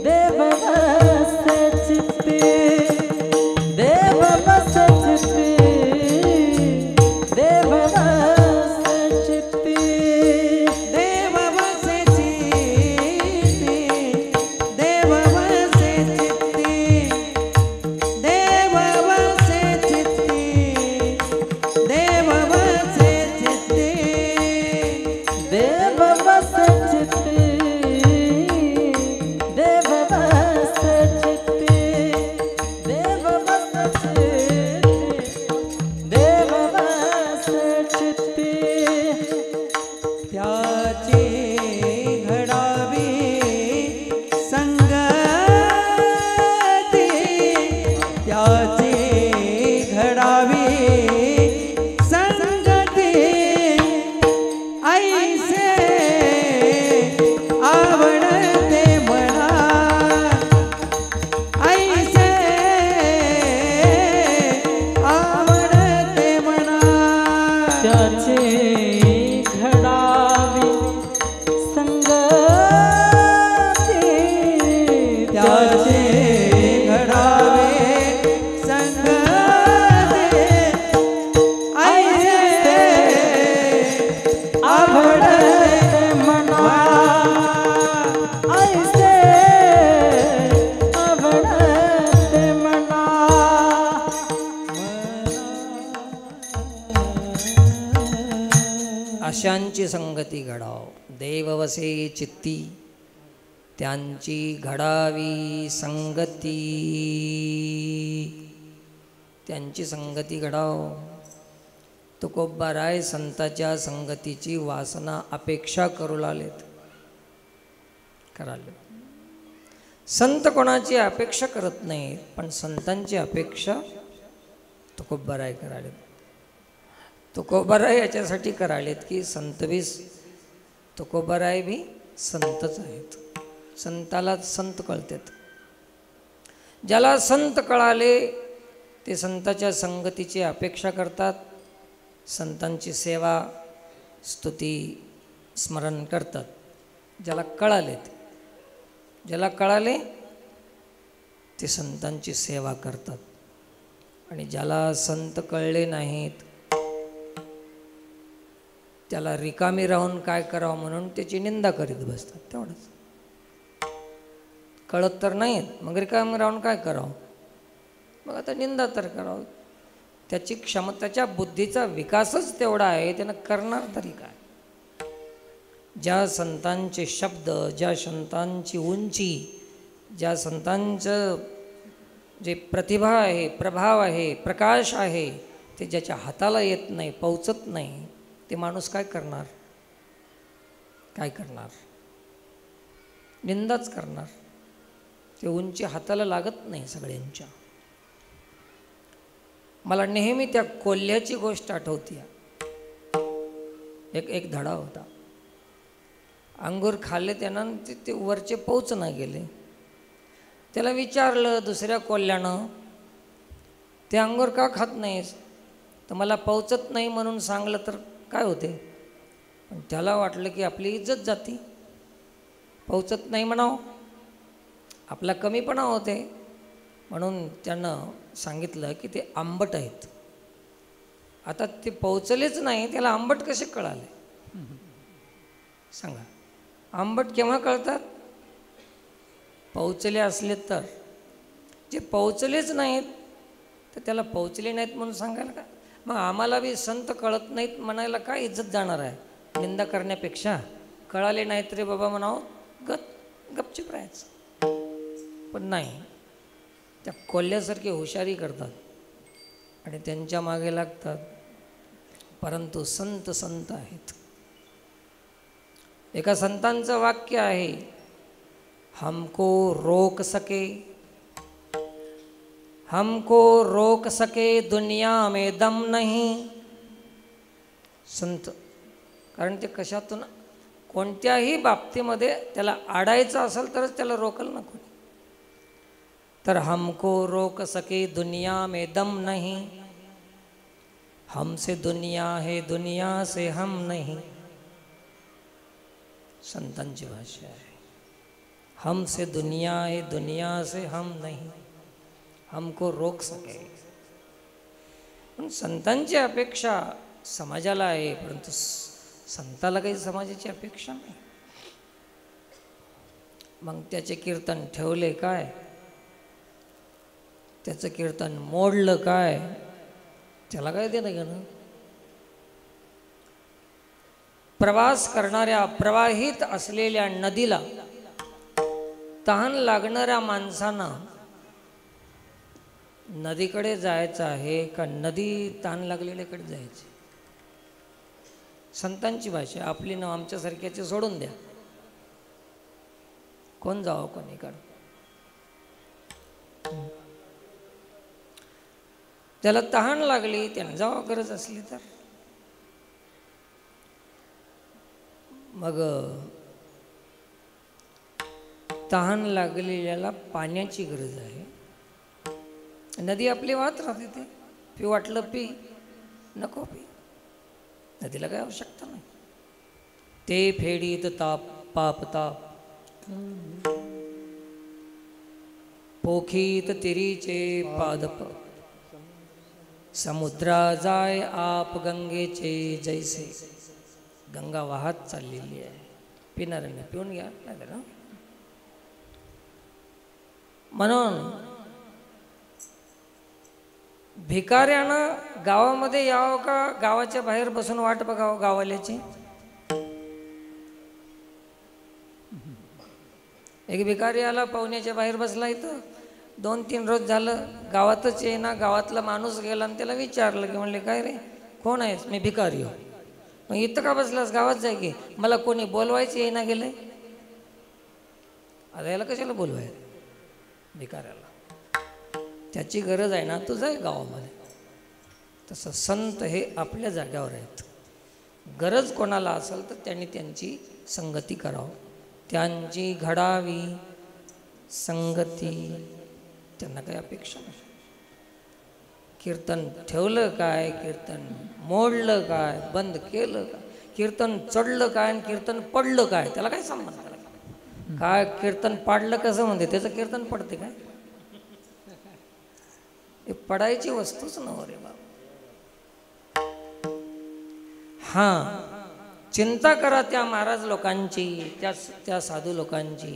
देव बसे चित्ती, देव बसे चित्ती, देव बसे चित्ती, देव बसे चित्ती, त्याचे घडावी संगती त्याचे घडावे संगती ऐसे आवडते मना ऐसे आवडते मना अशांची संगती घडाव देव वसे चित्ती त्यांची घडावी संगती त्यांची संगती घडाव तुकोबाराय संताच्या संगतीची वासना अपेक्षा करू लागलेत कराले संत कोणाची अपेक्षा करत नाहीत पण संतांची अपेक्षा तुकोबाराय करालेत तुकोबाराय याच्यासाठी करालेत की संत बी तुकोबाराय बी संतच आहेत संताला संत कळतात ज्याला संत कळाले ते संताच्या संगतीची अपेक्षा करतात संतांची सेवा स्तुती स्मरण करतात ज्याला कळाले ते संतांची सेवा करतात आणि ज्याला संत कळले नाहीत त्याला रिकामी राहून काय करावं म्हणून त्याची निंदा करीत बसतात तेवढंच कळत तर नाहीत मग रिकामी राहून काय करावं मग आता निंदा तर करावं त्याची क्षमताच्या बुद्धीचा विकासच तेवढा आहे त्यानं करणार तरी काय ज्या संतांचे शब्द ज्या संतांची उंची ज्या संतांचं जे प्रतिभा आहे प्रभाव आहे प्रकाश आहे ते ज्याच्या हाताला येत नाही पोचत नाही ते माणूस काय करणार निंदाच करणार ते उंची हाताला लागत नाही सगळ्यांच्या मला नेहमी त्या कोल्ह्याची गोष्ट आठवते एक धडा होता अंगूर खाल्ले त्यानं ते वरचे पोच न गेले त्याला विचारलं दुसऱ्या कोल्ह्यानं ते अंगूर का खात नाहीस तर मला पोचत नाही म्हणून सांगलं तर काय होते पण त्याला वाटलं की आपली इज्जत जाती पोचत नाही म्हणावं आपला कमीपणा होते म्हणून त्यानं सांगितलं की ते आंबट आहेत आता ते पोचलेच नाही त्याला आंबट कसे कळाले सांगा आंबट केव्हा कळतात पोचले असले तर जे पोचलेच नाहीत तर त्याला पोचले नाहीत म्हणून सांगायला का मग आम्हाला बी संत कळत नाहीत म्हणायला काय इज्जत जाणार आहे निंदा करण्यापेक्षा कळाले नाहीत रे बाबा म्हणावं गपचिप राहायचं पण नाही त्या कोल्ह्यासारखी हुशारी करतात आणि त्यांच्या मागे लागतात परंतु संत संत आहेत एका संतांचं वाक्य आहे हमको रोक सके दुनिया में दम नहीं संत कारण ते कशातून कोणत्याही बाबतीमध्ये त्याला आडायचं असेल तरच त्याला रोकल ना कोणी तर हमको रोक सके दुनिया में दम नहीं हमसे दुनिया है दुनिया से हम नहीं संतांची भाषा आहे हमसे दुनिया है दुनिया से हम नहीं हमको रोक सके पण संतांची अपेक्षा समाजाला आहे परंतु संताला काही समाजाची अपेक्षा नाही मग त्याचे कीर्तन ठेवले काय त्याचं कीर्तन मोडलं काय त्याला काय देणं घेणं प्रवास करणाऱ्या प्रवाहित असलेल्या नदीला तहान लागणाऱ्या माणसानं नदीकडे जायचं आहे का नदी तहान लागलेल्याकडे जायची संतांची भाषा आपली न आमच्यासारख्याची सोडून द्या कोण जावं कोणीकडं त्याला तहान लागली त्याने जावं गरज असली तर मग तहान लागलेल्याला पाण्याची गरज आहे नदी आपली वाहत राहते ते पी वाटलं पी नको पी नदीला काही आवश्यकता नाही. ते फेडीत ताप पाप ताप, पोखीत तिरीचे पादप, समुद्रा जाय आप गंगेचे जैसे. गंगा वाहत चाललेली आहे, पिणाऱ्यांनी पिऊन घ्या, नाही तर ना. म्हणून भिकाऱ्यानं गावामध्ये यावं का गावाच्या बाहेर बसून वाट बघावं गावाल्याची? एक भिकारी आला, पाहुण्याच्या बाहेर बसला, इथं 2-3 रोज झालं गावातच येईना. गावातला माणूस गेला आणि त्याला विचारलं की म्हणले काय रे कोण आहेस? मी भिकारी हो. मग इथं का बसलास? गावात जाय की. मला कोणी बोलवायचं येईना गेलंय. आता याला कशाला बोलवाय भिकाऱ्याला? त्याची गरज आहे ना, तू जाय गावामध्ये. तसं संत हे आपल्या जाग्यावर आहेत. गरज कोणाला असेल तर त्यांनी त्यांची संगती करावं, त्यांची घडावी संगती. त्यांना काही अपेक्षा नाही. कीर्तन ठेवलं काय, कीर्तन मोडलं काय, बंद केलं काय, कीर्तन चढलं काय आणि कीर्तन पडलं काय, त्याला काय संबंध काय? कीर्तन पाडलं कसं म्हणते, त्याचं कीर्तन पडते काय? हे पडायची वस्तूच नव्ह रे बाबा. हां, चिंता करा त्या महाराज लोकांची, त्या साधू लोकांची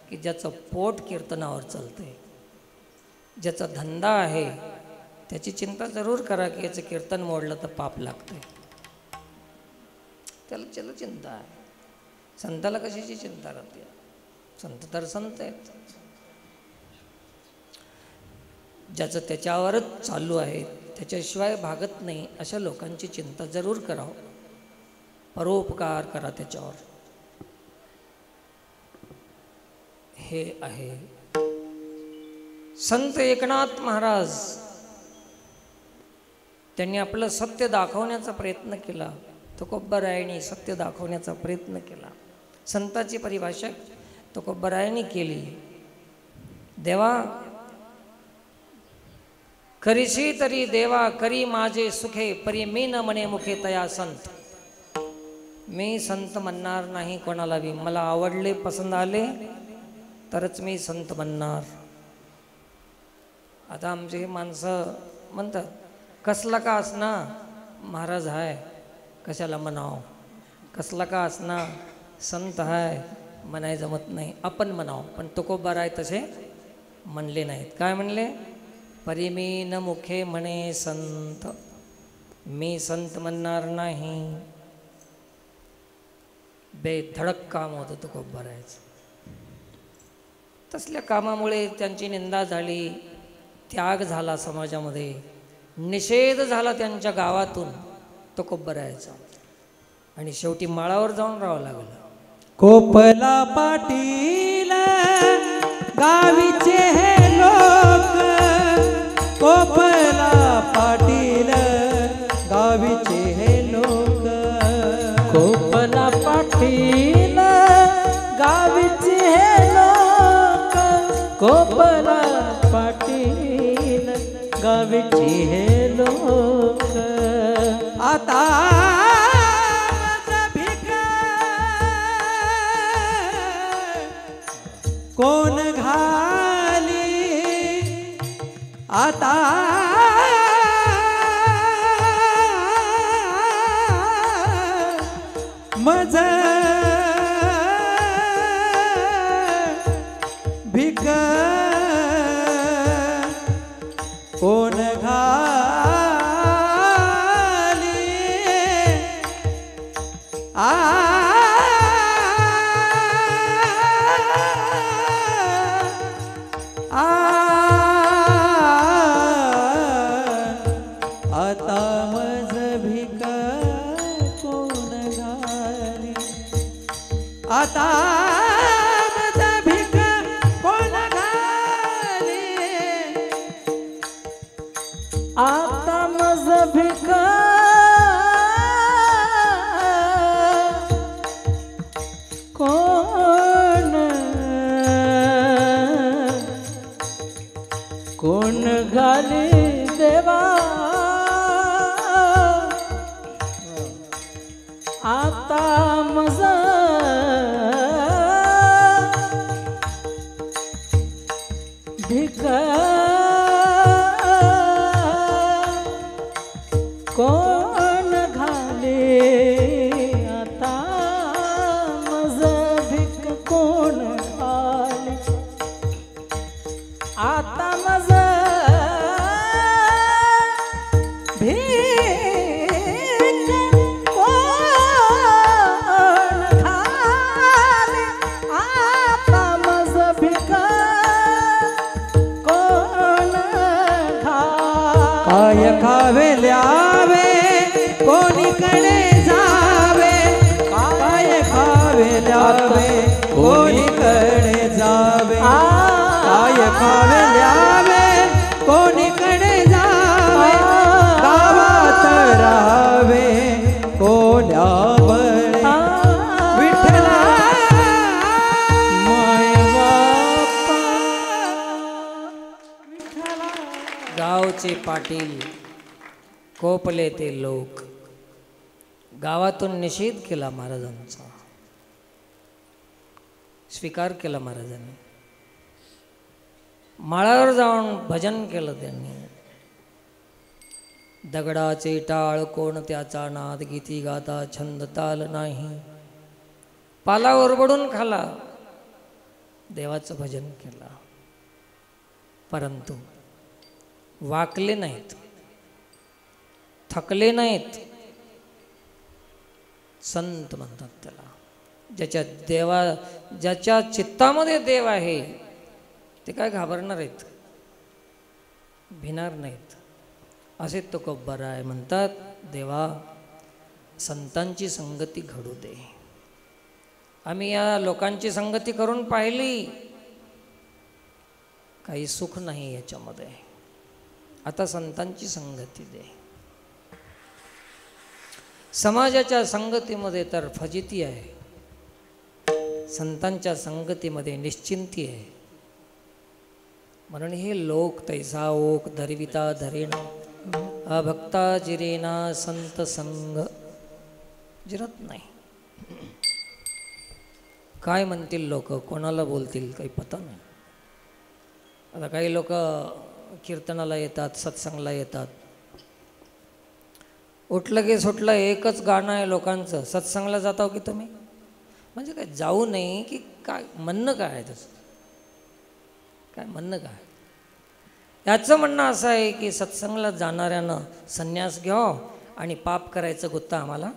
की ज्याचं पोट कीर्तनावर चालतंय, ज्याचा धंदा आहे, त्याची चिंता जरूर करा की याचं कीर्तन मोडलं तर पाप लागतंय. त्याला चिंता आहे. संताला कशाची चिंता राहते? संत तर संत आहेत. ज्याचं त्याच्यावरच चालू आहे, त्याच्याशिवाय भागत नाही, अशा लोकांची चिंता जरूर करावं. परोपकार करा त्याच्यावर. हे आहे संत एकनाथ महाराज. त्यांनी आपलं सत्य दाखवण्याचा प्रयत्न केला. तुकोबारायांनी सत्य दाखवण्याचा प्रयत्न केला. संताची परिभाषा तुकोबारायांनी केली. देवा करीशी तरी देवा करी माझे सुखे, परी मी न म्हणे मुखे तया संत. मी संत म्हणणार नाही कोणाला बी. मला आवडले, पसंत आले तरच मी संत म्हणणार. आता आमचे हे माणसं म्हणतात कसला का असना महाराज आहे, कशाला म्हणाव. कसला का असना संत आहे, म्हणाय जमत नाही. आपण म्हणाव. पण तुकोबाराय तसे म्हणले नाहीत. काय म्हणले? परी मी न मुखे म्हणे संत. मी संत म्हणणार नाही. बेधडक काम होतं तुकोबारायचं. तसल्या कामामुळे त्यांची निंदा झाली, त्याग झाला समाजामध्ये, निषेध झाला त्यांच्या गावातून तुकोबारायचा, आणि शेवटी माळावर जाऊन राहावं लागलं. कोपला पाटील गावीचे हे लोक, कोपला पाटील गावीचे हे लोक, कोपला पाटील गावीचे हे लोक, कोपला पाटील गावीचे हे लोक. आता कोण घाली, आता मज भिक कोण घाली, आता मज भिक कोण घाली, आता मज भिक कोण घाली, आता मज भिक कोण घाली देवा. पाटील, कोपले ते लोक. गावातून निषेध केला महाराजांचा, स्वीकार केला महाराजांनी. माळावर जाऊन भजन केलं त्यांनी. दगडाचे टाळ कोण त्याचा नाद, गीती गाता छंद ताल नाही. पाला ओरबडून खाला, देवाचं भजन केलं. परंतु वाकले नाहीत, थकले नाहीत. संत म्हणतात त्याला. ज्याच्या चित्तामध्ये देव आहे ते काय घाबरणार आहेत, भिणार नाहीत. असे तुकोबाराय म्हणतात, देवा संतांची संगती घडू दे. आम्ही या लोकांची संगती करून पाहिली, काही सुख नाही याच्यामध्ये. आता संतांची संगती दे. समाजाच्या संगतीमध्ये तर फजिती आहे, संतांच्या संगतीमध्ये निश्चिंती आहे. म्हणून हे लोक तैसा ओक धरविता धरेना, अभक्ता जिरेना संत संग. जिरत नाही. काय म्हणतील लोक, कोणाला बोलतील काही पता नाही. आता काही लोक कीर्तनाला येतात, सत्संगाला येतात. उठलं की सुटलं एकच गाणं आहे लोकांचं. सत्संगाला जाता की तुम्ही, म्हणजे काय जाऊ नये की काय, म्हणणं काय आहे तसं, काय म्हणणं काय? याचं म्हणणं असं आहे की सत्संगाला जाणाऱ्यानं संन्यास घ्यावं आणि पाप करायचं गुत्ता आम्हाला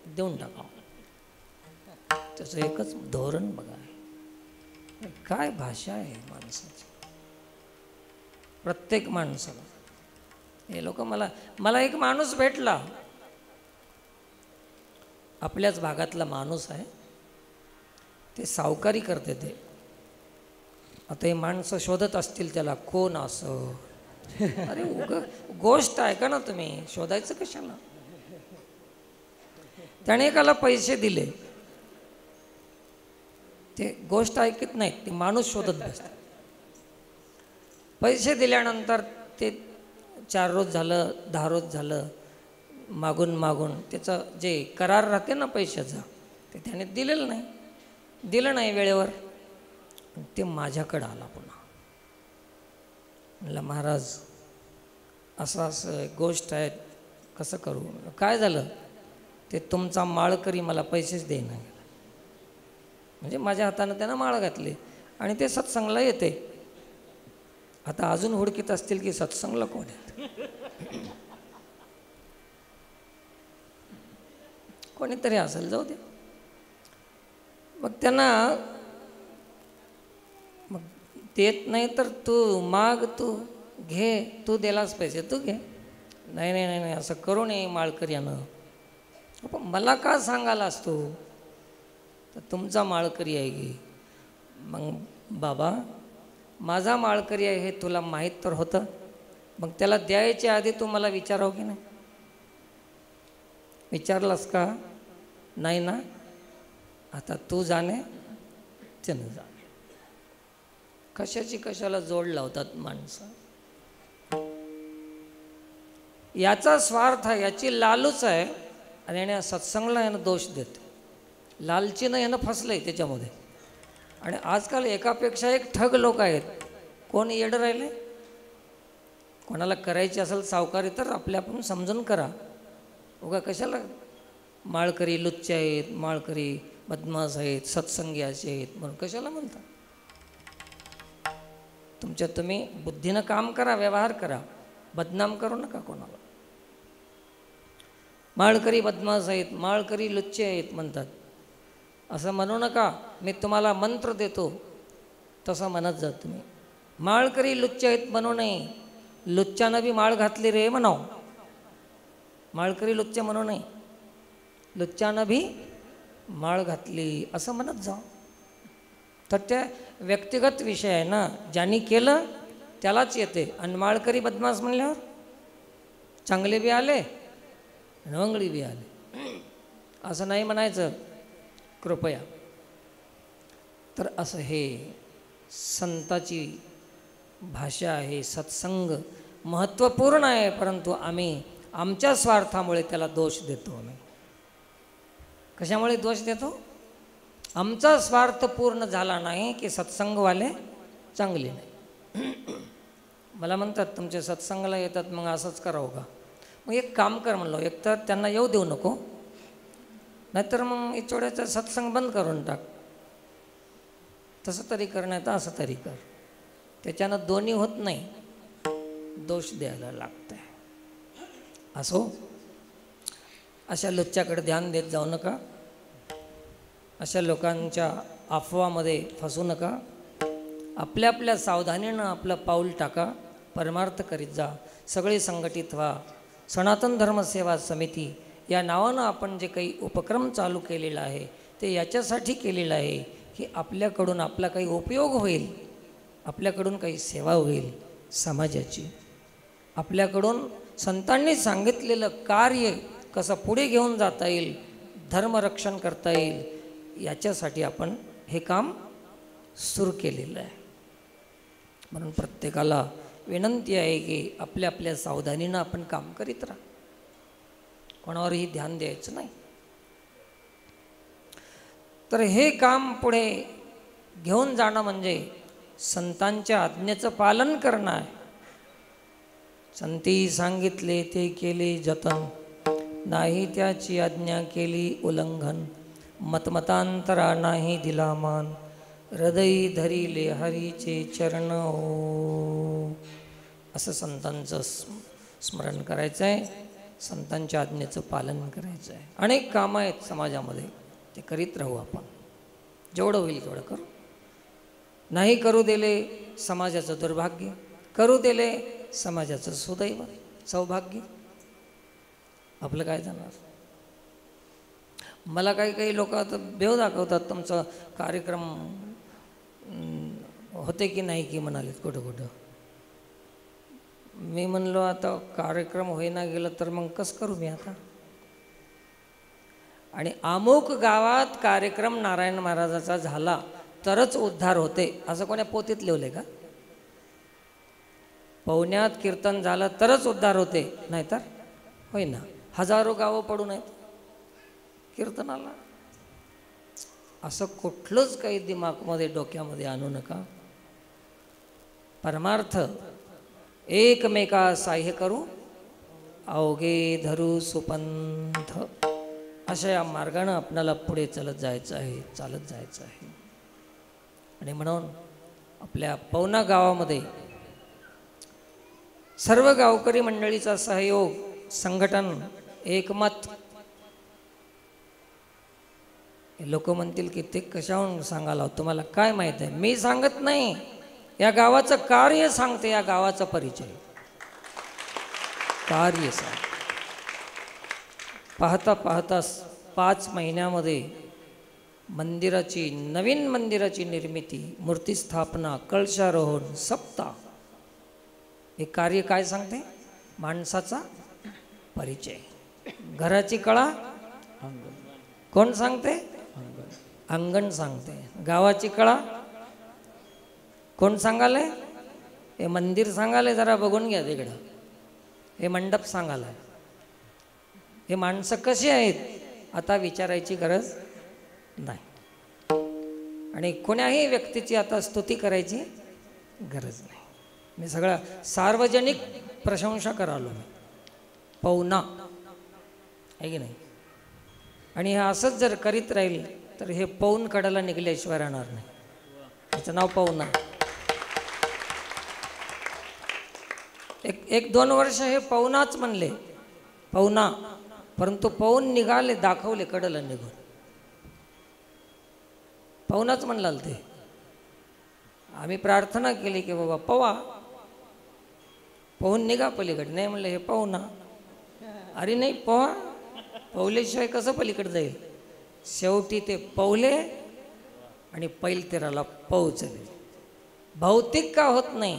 देऊन टाकावं. त्याचं एकच धोरण बघा. काय भाषा आहे माणसाची. प्रत्येक माणसाला हे लोक. मला एक माणूस भेटला, आपल्याच भागातला माणूस आहे. ते सावकारी करते ते. आता हे माणसं शोधत असतील त्याला, कोण असं. अरे गोष्ट ऐका ना तुम्ही, शोधायचं कशाला. त्याने एकाला पैसे दिले, ते गोष्ट ऐकत नाहीत, ते माणूस शोधत बसतात. पैसे दिल्यानंतर ते 4 रोज झालं, 10 रोज झालं, मागून मागून त्याचं जे करार राहते ना पैशाचा, ते त्याने दिलेलं नाही. दिलं नाही वेळेवर. ते माझ्याकडं आला पुन्हा. म्हणलं महाराज असं असं एक गोष्ट आहे, कसं करू. काय झालं, ते तुमचा माळकरी मला पैसेच देईना गेला. म्हणजे माझ्या हातानं त्यानं माळ घातली आणि ते सत्संगला येते. आता अजून हुडकीत असतील की सत्संगला कोण आहे, कोणीतरी असेल, जाऊ दे. मग त्यांना मग देत नाही तर तू माग, तू घे, तू दिलास पैसे तू घे. नाही नाही नाही नाही असं करू नये माळकऱ्यानं. पण मला का सांगायलास तू, तर तुमचा माळकरी आहे की. मग बाबा माझा माळकरी आहे हे तुला माहीत तर होतं, मग त्याला द्यायच्या आधी तू मला विचारावं की नाही. विचारलास का, नाही ना. आता तू जाणे त्यानं जाणे. कशाची कशाला जोड लावतात माणसं. याचा स्वार्थ आहे, याची लालूच आहे. आणि याने सत्संगला यानं दोष देते. लालचीनं यानं फसलंय त्याच्यामध्ये. आणि आजकाल एकापेक्षा एक ठग लोक आहेत. कोण येडं राहिले. कोणाला करायची असेल सावकारी तर आपल्या आपण समजून करा. उगा कशाला माळकरी लुच्चे आहेत, माळकरी बदमाश आहेत, सत्संगी असे आहेत म्हणून कशाला म्हणता. तुमच्या तुम्ही बुद्धीनं काम करा, व्यवहार करा, बदनाम करू नका कोणाला. माळकरी बदमाश आहेत, माळकरी लुच्चे आहेत म्हणतात, असं म्हणू नका. मी तुम्हाला मंत्र देतो तसं म्हणत जा तुम्ही. माळकरी लुच्चे आहेत म्हणू नये. लुच्च्यानं बी माळ घातली रे म्हणाव. माळकरी लुच्चे म्हणू नये. लुच्च्यानं बी माळ घातली असं म्हणत जा. तर त्या व्यक्तिगत विषय आहे ना, ज्यांनी केलं त्यालाच येते. आणि माळकरी बदमाश म्हणल्यावर चांगले बी आले नवंगडी बी आले असं नाही म्हणायचं कृपया. तर असं हे संताची भाषा आहे. सत्संग महत्त्वपूर्ण आहे, परंतु आम्ही आमच्या स्वार्थामुळे त्याला दोष देतो. आम्ही कशामुळे दोष देतो? आमचा स्वार्थ पूर्ण झाला नाही की सत्संगवाले चांगले नाही. मला म्हणतात तुमचे सत्संगाला येतात, मग असंच करावं का? मग एक काम कर म्हणलं, एक तर त्यांना येऊ देऊ नको, नाहीतर मग इचोड्याचा सत्संग बंद करून टाक. तसं तरी कर, नाही तर असं तरी कर. त्याच्यानं दोन्ही होत नाही, दोष द्यायला लागतंय. असो, अशा लुच्च्याकडे ध्यान देत जाऊ नका, अशा लोकांच्या अफवामध्ये फसू नका. आपल्या आपल्या सावधानीनं आपलं पाऊल टाका, परमार्थ करीत जा. सगळे संघटित व्हा. सनातन धर्मसेवा समिती या नावानं आपण जे काही उपक्रम चालू केलेला आहे ते याच्यासाठी केलेलं आहे की आपल्याकडून आपला काही उपयोग होईल, आपल्याकडून काही सेवा होईल समाजाची. आपल्याकडून संतांनी सांगितलेलं कार्य कसं पुढे घेऊन जाता येईल, धर्मरक्षण करता येईल, याच्यासाठी आपण हे काम सुरू केलेलं आहे. म्हणून प्रत्येकाला विनंती आहे की आपल्या आपल्या सावधानीनं आपण काम करीत राहा, कोणावरही ध्यान द्यायचं नाही. तर हे काम पुढे घेऊन जाणं म्हणजे संतांच्या आज्ञेचं पालन करणं आहे. संती सांगितले ते केले जतन, नाही त्याची आज्ञा केली उल्लंघन. मतमतांतरा नाही दिला मान, हृदयी धरिले हरीचे चरण हो. असं संतांचं स्मरण करायचं आहे, संतांच्या आज्ञेचं पालन करायचं आहे. अनेक कामं आहेत समाजामध्ये, ते करीत राहू आपण, जेवढं होईल तेवढं करू. नाही करू दिले समाजाचं दुर्भाग्य, करू दिले समाजाचं सुदैव सौभाग्य. आपलं काय जाणार? मला काही लोक आता बेव दाखवतात, तुमचं कार्यक्रम होते की नाही की म्हणालेत कुठं कुठं. मी म्हणलो आता कार्यक्रम होईना गेलं तर मग कसं करू मी आता? आणि अमुक गावात कार्यक्रम नारायण महाराजाचा झाला तरच उद्धार होते असं कोण्या पोतीत लिवले का? पवण्यात कीर्तन झालं तरच उद्धार होते, नाहीतर होईना. हजारो गावं पडून आहेत कीर्तनाला. असं कुठलंच काही दिमागमध्ये डोक्यामध्ये आणू नका. परमार्थ एकमेका साह्य करू, अवघे धरू सुपंथ. अशा या मार्गानं आपल्याला पुढे चालत जायचं आहे. आणि म्हणून आपल्या पवना गावामध्ये सर्व गावकरी मंडळीचा सहयोग, संघटन, एकमत. लोक म्हणतील की ते कशाहून सांगायला, तुम्हाला काय माहीत आहे? मी सांगत नाही, या गावाचं कार्य सांगते, या गावाचा परिचय कार्य सांग. पाहता पाहता 5 महिन्यामध्ये नवीन मंदिराची निर्मिती, मूर्ती स्थापना, कळशारोहण, सप्ताह. हे कार्य काय सांगते? माणसाचा परिचय. घराची कळा कोण सांगते? अंगण सांगते. गावाची कळा कोण सांगाले? हे मंदिर सांगाले, जरा बघून घ्या तिकडं. हे मंडप सांगाले. हे माणसं कशी आहेत आता विचारायची गरज नाही. आणि कोण्याही व्यक्तीची आता स्तुती करायची गरज नाही. मी सगळं सार्वजनिक प्रशंसा करालो पवना आहे की नाही. आणि हे असंच जर करीत राहील तर हे पौन कडाला निघल्याशिवाय राहणार नाही. त्याचं नाव पवना. 1-2 वर्ष हे पवनाच म्हणले, पवना. परंतु पौन निघाले, दाखवले कडला निघून. पवनाच म्हणलाल ते. आम्ही प्रार्थना केली की बाबा पवा, पवून निघा पलीकडे. नाही म्हणलं हे पवना. अरे नाही, पवा, पवल्याशिवाय कसं पलीकडे जाईल? शेवटी ते पवले आणि पैलतेराला पोहोचले. भौतिक का होत नाही,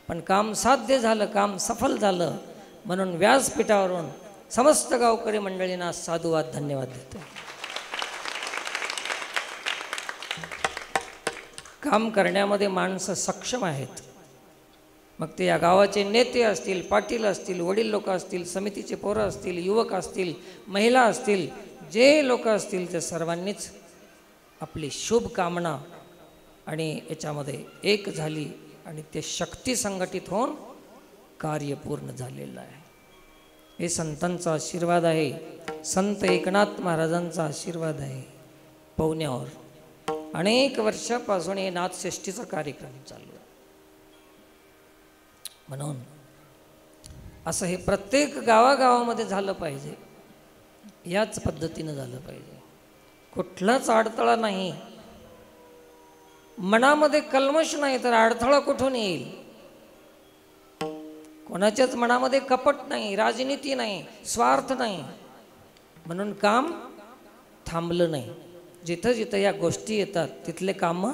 पण काम साध्य झालं, काम सफल झालं. म्हणून व्यासपीठावरून समस्त गावकरी मंडळींना साधुवाद, धन्यवाद देतो. काम करण्यामध्ये माणसं सक्षम आहेत. मग ते या गावाचे नेते असतील, पाटील असतील, वडील लोक असतील, समितीचे पोरं असतील, युवक असतील, महिला असतील, जे लोक असतील ते सर्वांनीच आपली शुभकामना आणि याच्यामध्ये एक झाली आणि ते शक्ती संघटित होऊन कार्य पूर्ण झालेलं आहे. हे संतांचा आशीर्वाद आहे. संत एकनाथ महाराजांचा आशीर्वाद आहे. पवन्यावर अनेक वर्षापासून हे नाथषष्ठीचा कार्यक्रम चालू आहे. म्हणून असं हे प्रत्येक गावागावामध्ये झालं पाहिजे. याच पद्धतीनं झालं पाहिजे. कुठलाच अडथळा नाही. मनामध्ये कल्मश नाही तर अडथळा कुठून येईल? कोणाच्याच मनामध्ये कपट नाही, राजनीती नाही, स्वार्थ नाही. म्हणून काम थांबलं नाही. जिथं जिथं या गोष्टी येतात तिथले कामं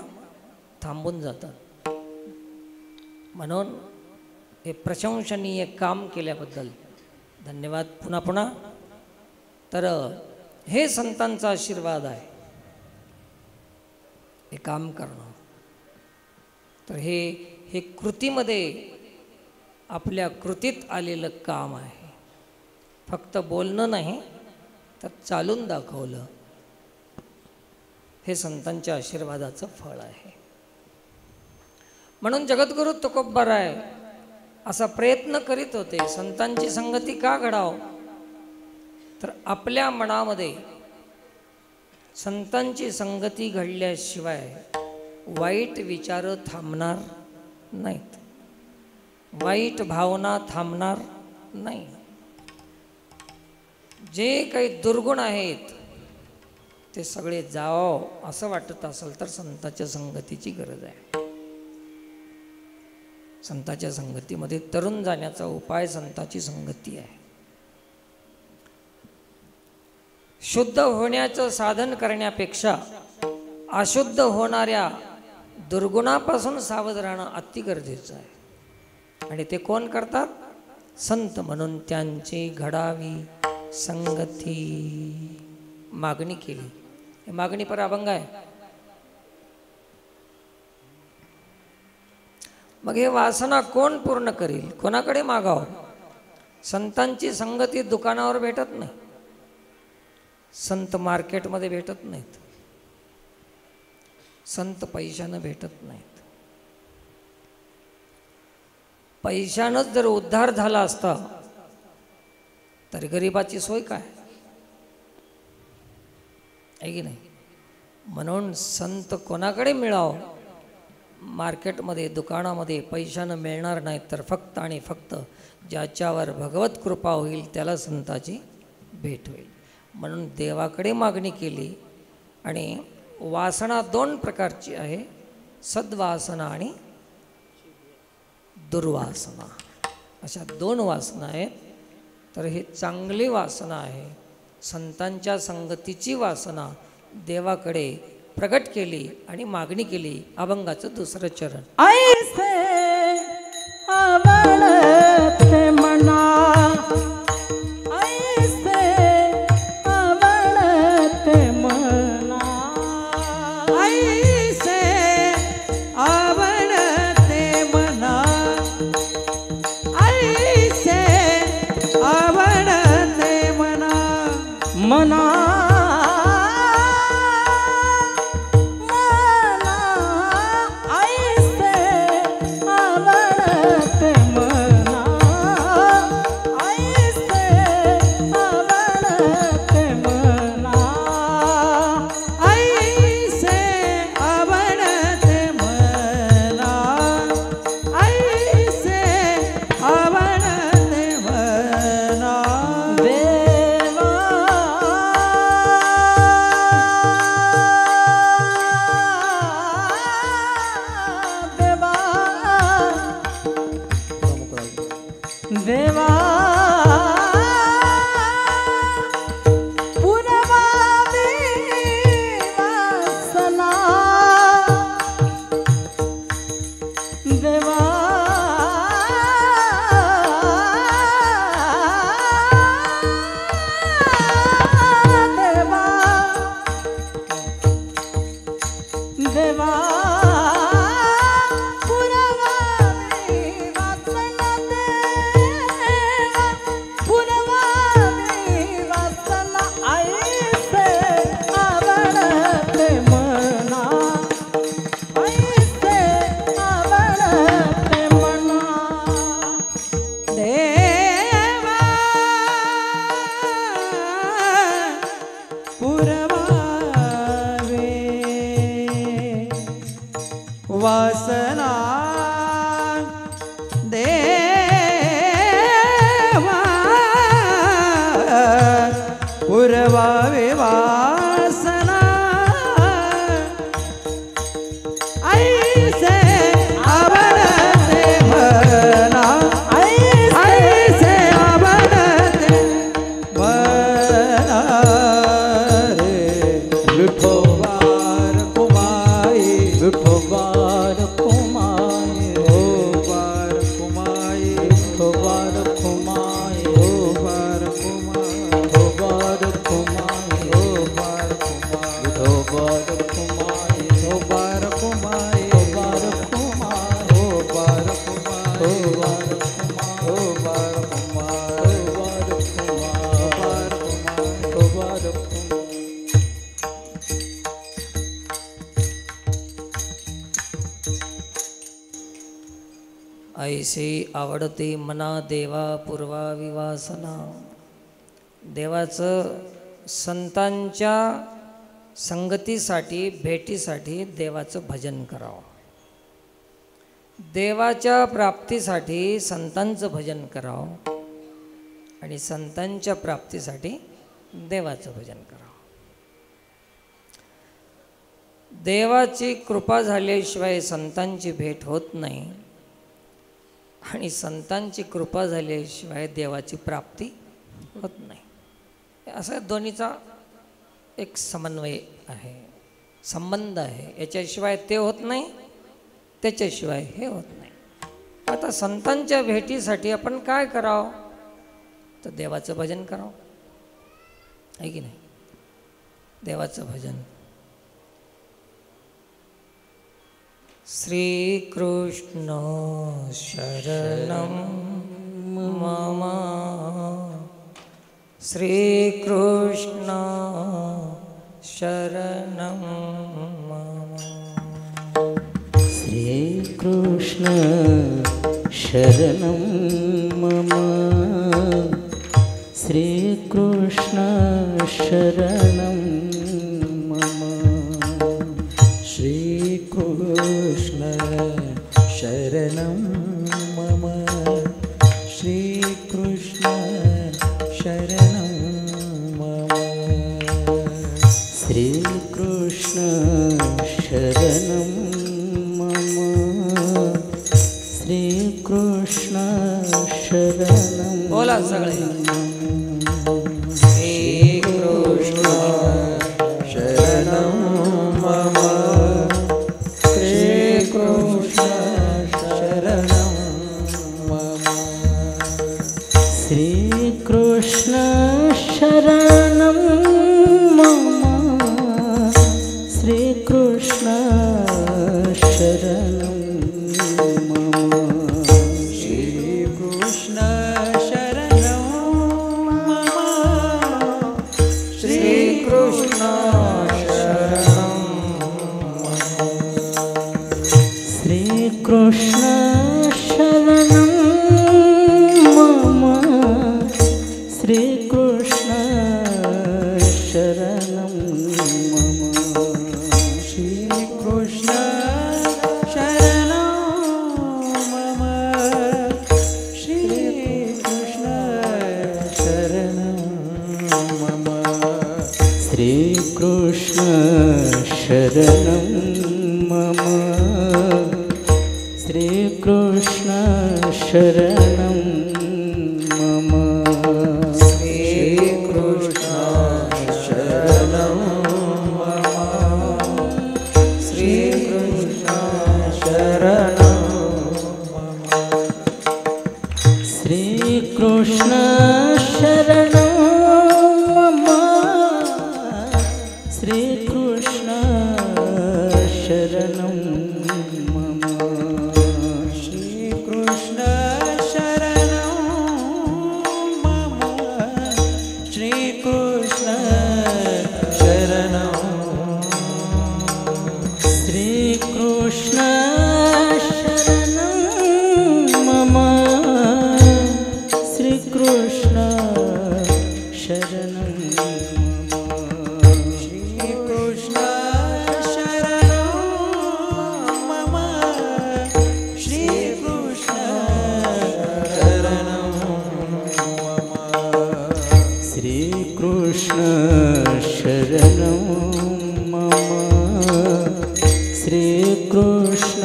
थांबून जातात. म्हणून हे प्रशंसनीय काम केल्याबद्दल धन्यवाद पुन्हा पुन्हा. तर हे संतांचा आशीर्वाद आहे हे काम करणं. तर हे कृतीमध्ये आपल्या कृतीत आलेलं काम आहे. फक्त बोलणं नाही तर चालून दाखवलं. हे संतांच्या आशीर्वादाचं फळ आहे. म्हणून जगद्गुरु तुकोबाराय असा प्रयत्न करीत होते संतांची संगती का घडावं. तर आपल्या मनामध्ये संतांची संगती घडल्याशिवाय वाईट विचार थांबणार नाहीत, वाईट भावना थांबणार नाही. जे काही दुर्गुण आहेत ते सगळे जावं असं वाटत असेल तर संतांच्या संगतीची गरज आहे. संतांच्या संगतीमध्ये तरुण जाण्याचा उपाय संतांची संगती आहे. शुद्ध होण्याचं साधन करण्यापेक्षा अशुद्ध होणाऱ्या दुर्गुणापासून सावध राहणं अति गरजेचं आहे. आणि ते कोण करतात? संत. म्हणून त्यांची घडावी संगती मागणी केली. हे मागणी पर अभंग आहे. मग हे वासना कोण पूर्ण करील? कोणाकडे मागावं? संतांची संगती दुकानावर भेटत नाही. संत मार्केटमध्ये भेटत नाहीत. संत पैशानं भेटत नाहीत. पैशानंच जर उद्धार झाला असता तर गरिबाची सोय काय आहे की नाही? म्हणून संत कोणाकडे मिळावं? मार्केटमध्ये, दुकानामध्ये पैशानं मिळणार नाहीत. तर फक्त आणि फक्त ज्याच्यावर भगवत कृपा होईल त्याला संताची भेट होईल. म्हणून देवाकडे मागणी केली. आणि वासना दोन प्रकारची आहे, सद्वासना आणि दुर्वासना. अशा दोन वासना आहेत. तर हे चांगली वासना आहे. संतांच्या संगतीची वासना देवाकडे प्रगट केली आणि मागणी केली. अभंगाचं दुसरं चरण. ऐसे आवडते मना, ऐसे आवडते मना, ऐसे आवडते मना, ऐसे आवडते मना, मना पुरवावे वासना देवा पुरवावे वासना ऐसे आवडते मना ऐसे आवडते मना रे विठोबार कुमाई विठोबार कुमाई ओ बार कुमाई विठोबार कुमाई ओ बार कुमाई विठोबार कुमाई ओ बार कुमाई विठोबार कुमाई ओ बार कुमाई विठोबार कुमाई ओ बार कुमाई विठोबार ओ बार कुमाई कुमाई बार कुमाई विठोबार कुमाई ऐसे आवडते मना देवा पूर्वा विवासना. देवाचं संतांच्या संगतीसाठी भेटीसाठी देवाचं भजन करावं. देवाच्या प्राप्तीसाठी संतांचं भजन करावं आणि संतांच्या प्राप्तीसाठी देवाचं भजन करावं. देवाची कृपा झाल्याशिवाय संतांची भेट होत नाही आणि संतांची कृपा झाल्याशिवाय देवाची प्राप्ती होत नाही. असा दोन्हीचा एक समन्वय आहे, संबंध आहे. याच्याशिवाय ते होत नाही, त्याच्याशिवाय हे होत नाही. आता संतांच्या भेटीसाठी आपण काय करावं तर देवाचं भजन करावं, आहे की नाही. देवाचं भजन. श्रीकृष्ण शरणं मम श्रीकृष्ण शरणं मम श्रीकृष्ण शरणं मम श्रीकृष्ण शरणं मम श्रीकृष्ण शरणं मम श्रीकृष्ण शरणं मम श्रीकृष्ण शरणं मम श्रीकृष्ण शरणं बोला सगळे. श्रीकृष्ण शरणं मम श्रीकृष्ण शरणं मम श्रीकृष्ण शरणं मम श्रीकृष्ण शरणं मम श्रीकृष्ण शरणं मम श्रीकृष्ण शरणं श्रीकृष्ण शरणं मम श्रीकृष्ण शरणं मम श्रीकृष्ण शरणं मम श्रीकृष्ण शरणं मम श्रीकृष्ण शरणं मम श्रीकृष्ण शरणं मम श्रीकृष्ण शरणं मम श्रीकृष्ण शरणं मम श्रीकृष्ण शरणं मम श्रीकृष्ण शरणं मम श्रीकृष्ण शरणं मम श्रीकृष्ण शरणं श्रीकृष्ण शरणं मम श्रीकृष्ण शरणं मम श्रीकृष्ण शरणं मम श्रीकृष्ण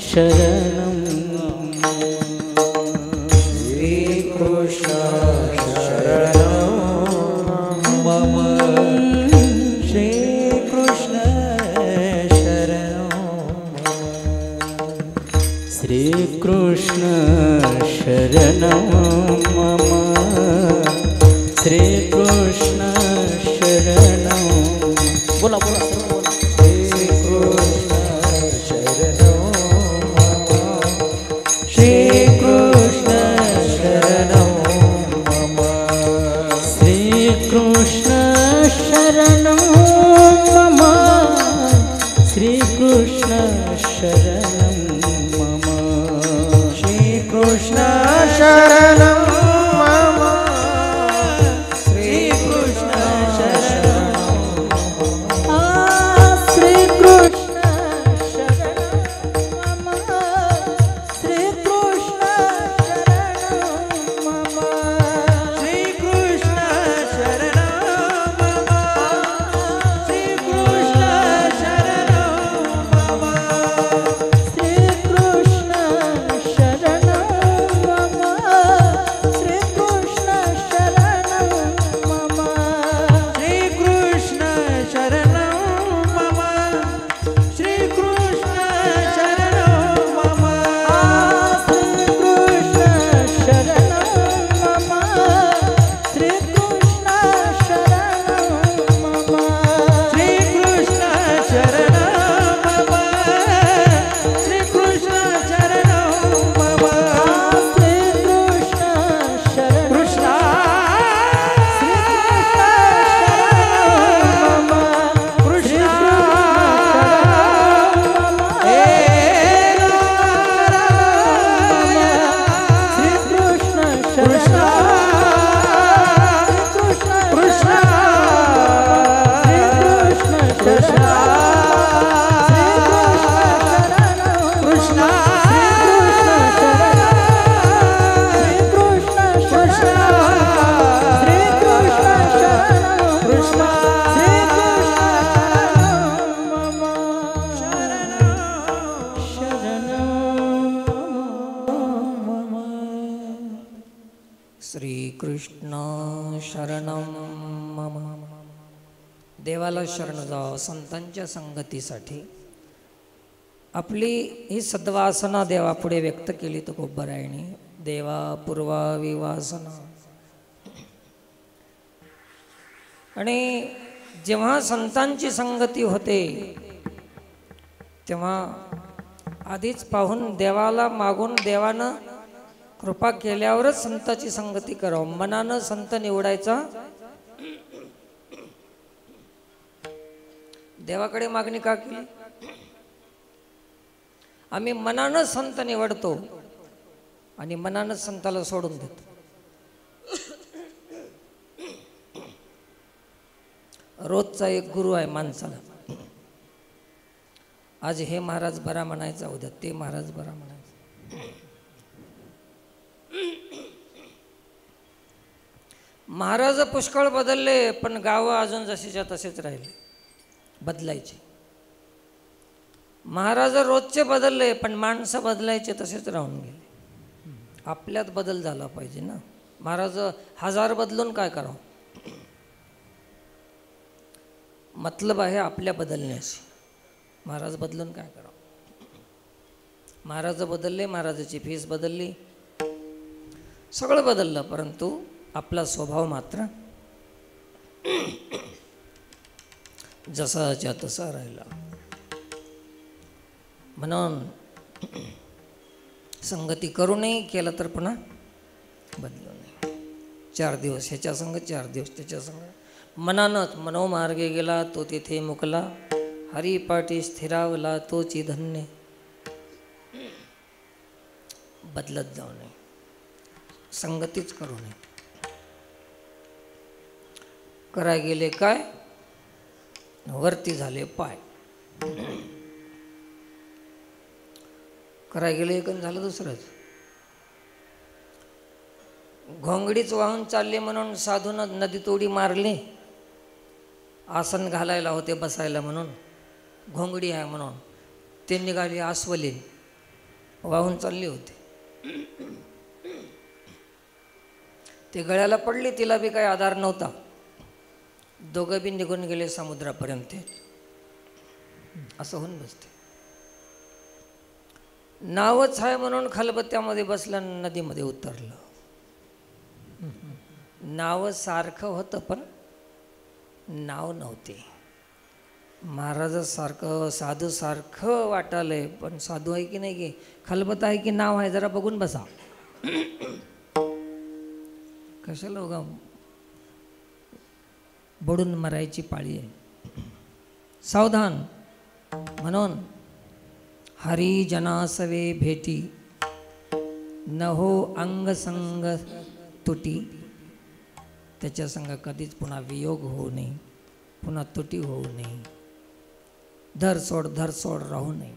शरणं श्रीकृष्ण शरणं मम श्रीकृष्ण शरणं श्रीकृष्ण शरणं मम श्रीकृष्ण शरणं बोला बोला श्रीकृष्ण शरणं मम श्रीकृष्ण शरणं मम श्रीकृष्ण शरणं मम श्रीकृष्ण शरणं मम श्रीकृष्ण शरणं मम श्रीकृष्ण शरणं श्रीकृष्ण शरणं मम श्रीकृष्ण शरणं मम श्रीकृष्ण शरणं मम श्रीकृष्ण शरणं मम श्रीकृष्ण शरणं मम श्रीकृष्ण शरणं मम श्रीकृष्ण शरणं मम श्रीकृष्ण शरणं मम श्रीकृष्ण शरणं मम श्रीकृष्ण शरणं मम श्रीकृष्ण शरणं मम श्रीकृष्ण शरणं मम श्रीकृष्ण शरणं कृष्ण मम कृष्ण हे श्रीकृष्ण कृष्ण कृष्ण कृष्ण कृष्ण कृष्ण श्रीकृष्ण शरणं मम. देवाला शरण जावं संतांच्या संगतीसाठी. आपली ही सद्वासना देवापुढे व्यक्त केली तर गोब्बरायणी. देवा पूर्वा विवासना. आणि जेव्हा संतांची संगती होते तेव्हा आधीच पाहून देवाला मागून देवानं कृपा केल्यावरच संताची संगती करावं. मनानं संत निवडायचा. देवाकडे मागणी का केली? आम्ही मनानं संत निवडतो आणि मनानं संताला सोडून देतो. रोजचा एक गुरु आहे माणसाला. आज हे महाराज बरा म्हणायचा, उद्या ते महाराज बरा म्हणायचा. महाराज पुष्कळ बदलले पण गावं अजून जशीच्या तसेच राहिले. बदलायचे. महाराज रोजचे बदलले पण माणसं बदलायचे तसेच राहून गेले. आपल्यात बदल झाला पाहिजे ना. महाराज 1000 बदलून काय करावं? मतलब आहे आपल्या बदलण्याशी. महाराज बदलून काय करावं? महाराज बदलले, महाराजाची फीस बदलली, सगळं बदललं, परंतु आपला स्वभाव मात्र जसाच्या तसा राहिला. म्हणून संगती करू नये, केलं तर पुन्हा बदलू नये. 4 दिवस ह्याच्या संग, 4 दिवस त्याच्या संग. मनानच मनोमार्गे गेला तो तेथे मुकला. हरिपाठी स्थिरावला तोची धन्य. बदलत जाऊ नये, संगतीच करू नये. कराय गेले काय, वरती झाले पाय. कराय गेले एक झालं दुसरंच. घोंगडीच वाहून चालली म्हणून साधूनं नदीत उडी मारली. आसन घालायला होते बसायला म्हणून, घोंगडी आहे म्हणून. ते निघाली आस्वलीन, वाहून चालली होती. ते गळ्याला पडली, तिला बी काही आधार नव्हता. दोघं बी निघून गेले समुद्रापर्यंत. असं होऊन बसते. नावच आहे म्हणून खलबत्त्यामध्ये बसलं, नदीमध्ये उतरलं. नाव सारखं होतं पण नाव नव्हते. महाराजासारखं साधू सारखं वाटालंय पण साधू आहे की नाही, की खलबत्ता आहे की नाव आहे, जरा बघून बसा. कशाला उगा बुडून मरायची पाळी आहे. सावधान. म्हणून हरी जनासवे भेटी, न हो अंग संग तुटी. त्याच्या संग कधीच पुन्हा वियोग होऊ नये, पुन्हा तुटी होऊ नये. धरसोड राहू नये,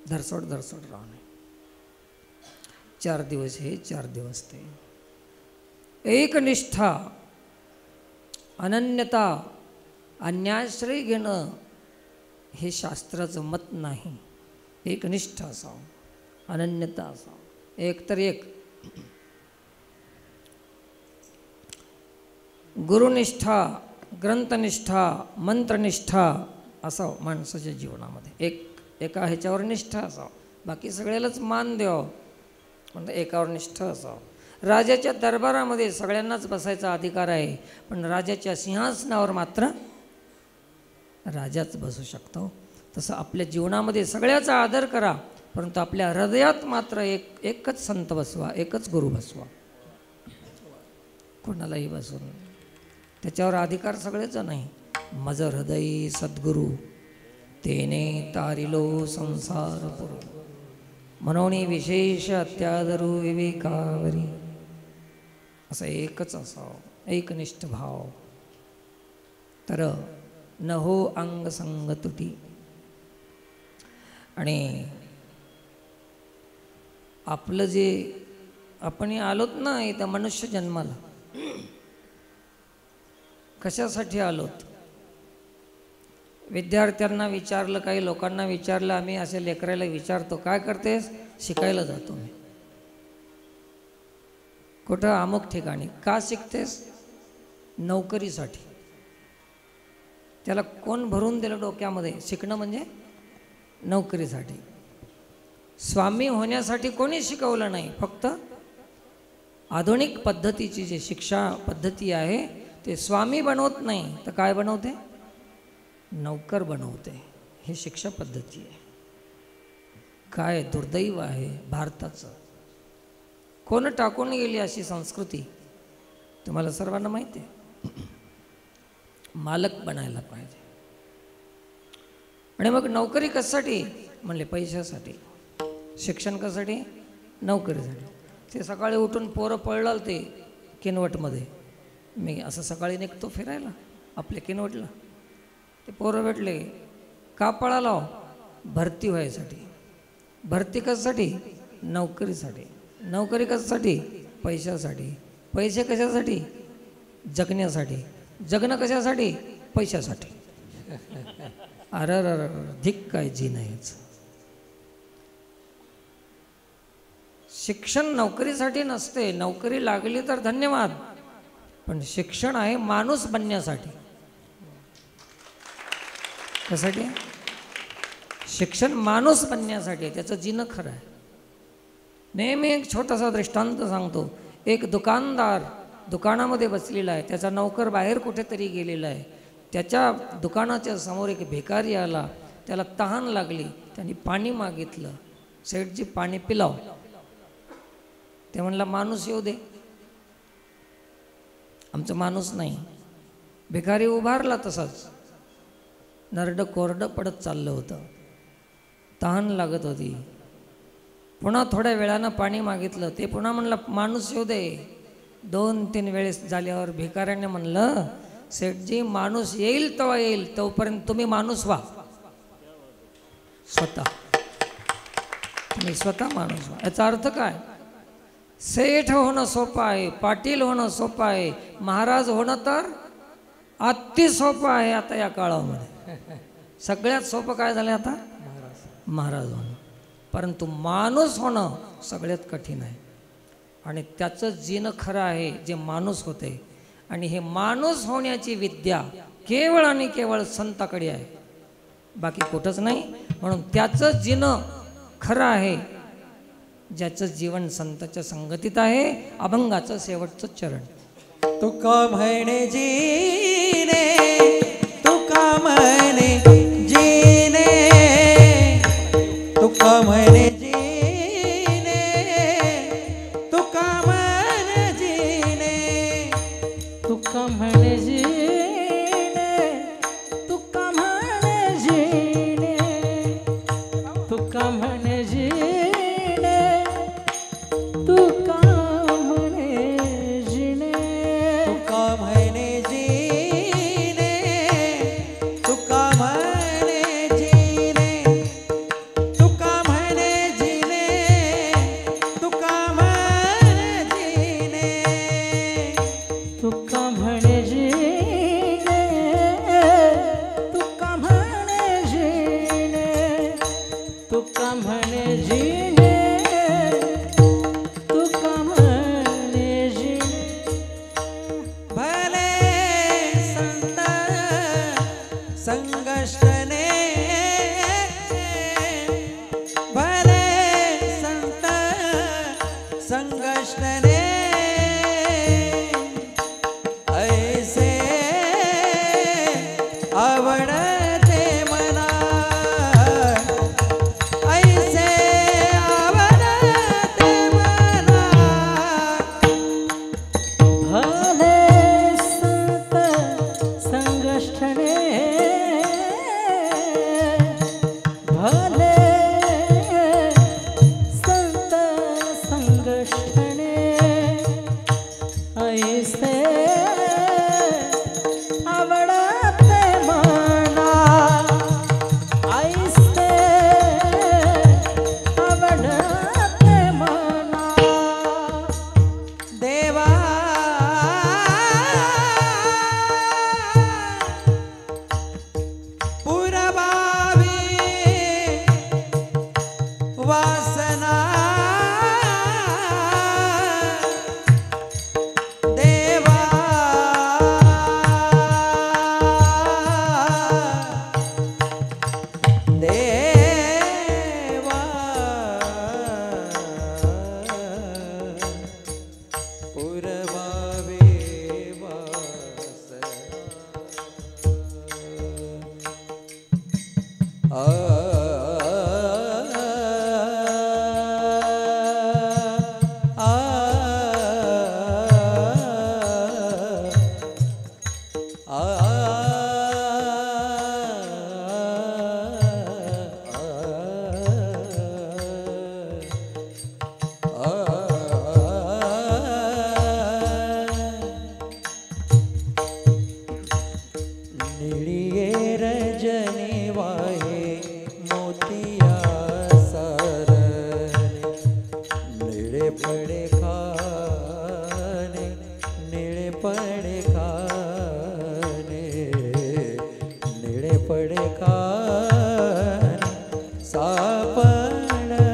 धरसोड राहू नये. 4 दिवस हे, 4 दिवस ते. एकनिष्ठा, अनन्यता, अन्याश्रय घेणं हे शास्त्राचं मत नाही. एकनिष्ठ असावं, अनन्यता असावं, एक तर एक. गुरुनिष्ठा, ग्रंथनिष्ठा, मंत्रनिष्ठा असावं माणसाच्या जीवनामध्ये. एका ह्याच्यावर निष्ठा असावं. बाकी सगळ्यालाच मान द्यावं पण एकावर निष्ठा असावं. राजाच्या दरबारामध्ये सगळ्यांनाच बसायचा अधिकार आहे, पण राजाच्या सिंहासनावर मात्र राजाच बसू शकतो. तसं आपल्या जीवनामध्ये सगळ्याचा आदर करा, परंतु आपल्या हृदयात मात्र एकच संत बसवा, एकच गुरु बसवा. कोणालाही बसून त्याच्यावर अधिकार सगळेच नाही. मज हृदय सद्गुरु, तेने तारिलो संसार पुरू. म्हणून विशेष अत्यादरू विवेकावरी. असं एकच असावं, एकनिष्ठ भाव. तर न हो अंग संग तुटी. आणि आपलं जे आपण आलोत ना इथं मनुष्य जन्माला, कशासाठी आलोत? विद्यार्थ्यांना विचारलं, काही लोकांना विचारलं, आम्ही असे लेकराला विचारतो, काय करतेस? शिकायला जातो मी. कुठं? अमुक ठिकाणी. का शिकतेस? नोकरीसाठी. त्याला कोण भरून दिलं डोक्यामध्ये? शिकणं म्हणजे नोकरीसाठी. स्वामी होण्यासाठी कोणी शिकवलं नाही. फक्त आधुनिक पद्धतीची जी शिक्षा पद्धती आहे ते स्वामी बनवत नाही, तर काय बनवते? नौकर बनवते. ही शिक्षा पद्धती आहे. काय दुर्दैव आहे भारताचं. कोण टाकून गेली अशी संस्कृती? तुम्हाला सर्वांना माहिती आहे. मालक बनायला पाहिजे. आणि मग नोकरी कशासाठी? म्हणले पैशासाठी. शिक्षण कशासाठी? नोकरीसाठी. ते सकाळी उठून पोरं पळलं ते किनवटमध्ये. मी असं सकाळी निघतो फिरायला आपल्या किनवटला. ते पोरं भेटले. का पळाला? भरती व्हायसाठी. भरती कशासाठी? नोकरीसाठी. नोकरी कशासाठी? पैशासाठी. पैसे कशासाठी? जगण्यासाठी. जगणं कशासाठी? पैशासाठी. अरे धिक काय जी नाहीच. शिक्षण नोकरीसाठी नसते. नोकरी लागली तर धन्यवाद, पण शिक्षण आहे माणूस बनण्यासाठी. कशासाठी? शिक्षण माणूस बनण्यासाठी. त्याचं जीणं खरं आहे. नेहमी एक छोटासा दृष्टांत सांगतो. एक दुकानदार दुकानामध्ये बसलेला आहे. त्याचा नौकर बाहेर कुठेतरी गेलेला आहे. त्याच्या दुकानाच्या समोर एक भिकारी आला. त्याला तहान लागली. त्यांनी पाणी मागितलं. सेठजी पाणी पिलाव. ते म्हणला माणूस येऊ दे. आमचा माणूस नाही. भिकारी उभारला तसाच. नरडं कोरडं पडत चाललं होतं. तहान लागत होती. पुन्हा थोड्या वेळानं पाणी मागितलं. ते पुन्हा म्हणलं माणूस येऊ दे. 2-3 वेळेस झाल्यावर भिकाऱ्याने म्हणलं सेठजी माणूस येईल तेव्हा येईल, तोपर्यंत तुम्ही माणूस व्हा. स्वतः तुम्ही स्वतः माणूस व्हा. याचा अर्थ काय? सेठ होणं सोपं आहे, पाटील होणं सोपं आहे, महाराज होणं तर अति सोपं आहे आता या काळामध्ये. सगळ्यात सोपं काय झालं आता? महाराज होणं. परंतु माणूस होणं सगळ्यात कठीण आहे. आणि त्याचं जीणं खरं आहे जे माणूस होते. आणि हे माणूस होण्याची विद्या केवळ आणि केवळ संताकडे आहे, बाकी कुठंच नाही. म्हणून त्याचं जीणं खरं आहे ज्याचं जीवन संताच्या संगतीत आहे. अभंगाचं शेवटचं चरण. तुका म्हणे जीने, तुका म्हणे जीने, तुका म्हणे जीने, तुका म्हणे जीने, तुका म्हणे जीने, तुका म्हणे जीने, तुका म्हणे जीने, तुका म्हणे जीने, तुका म्हणे जीने, तुका म्हणे जीने, तुका म्हणे जीने, तुका म्हणे जीने, तुका म्हणे जीने, तुका म्हणे जीने, तुका म्हणे जीने, तुका म्हणे जीने. भले संत संगष्टने, भले संत संगष्टने, ऐसे आवडते मना, ऐसे आवडते मना. भले संत संगष्टने, भले संत संगष्टने, ऐसे आवडते मना, ऐसे आवडते मना. देवा पुरबावी वासना, देवा देवा पुरबावे वासना. निळिये रजनी वाहे मोतिया सारने, निळे पडे खाने, निळे पडे खाने, निळे पडे खाने सापडले.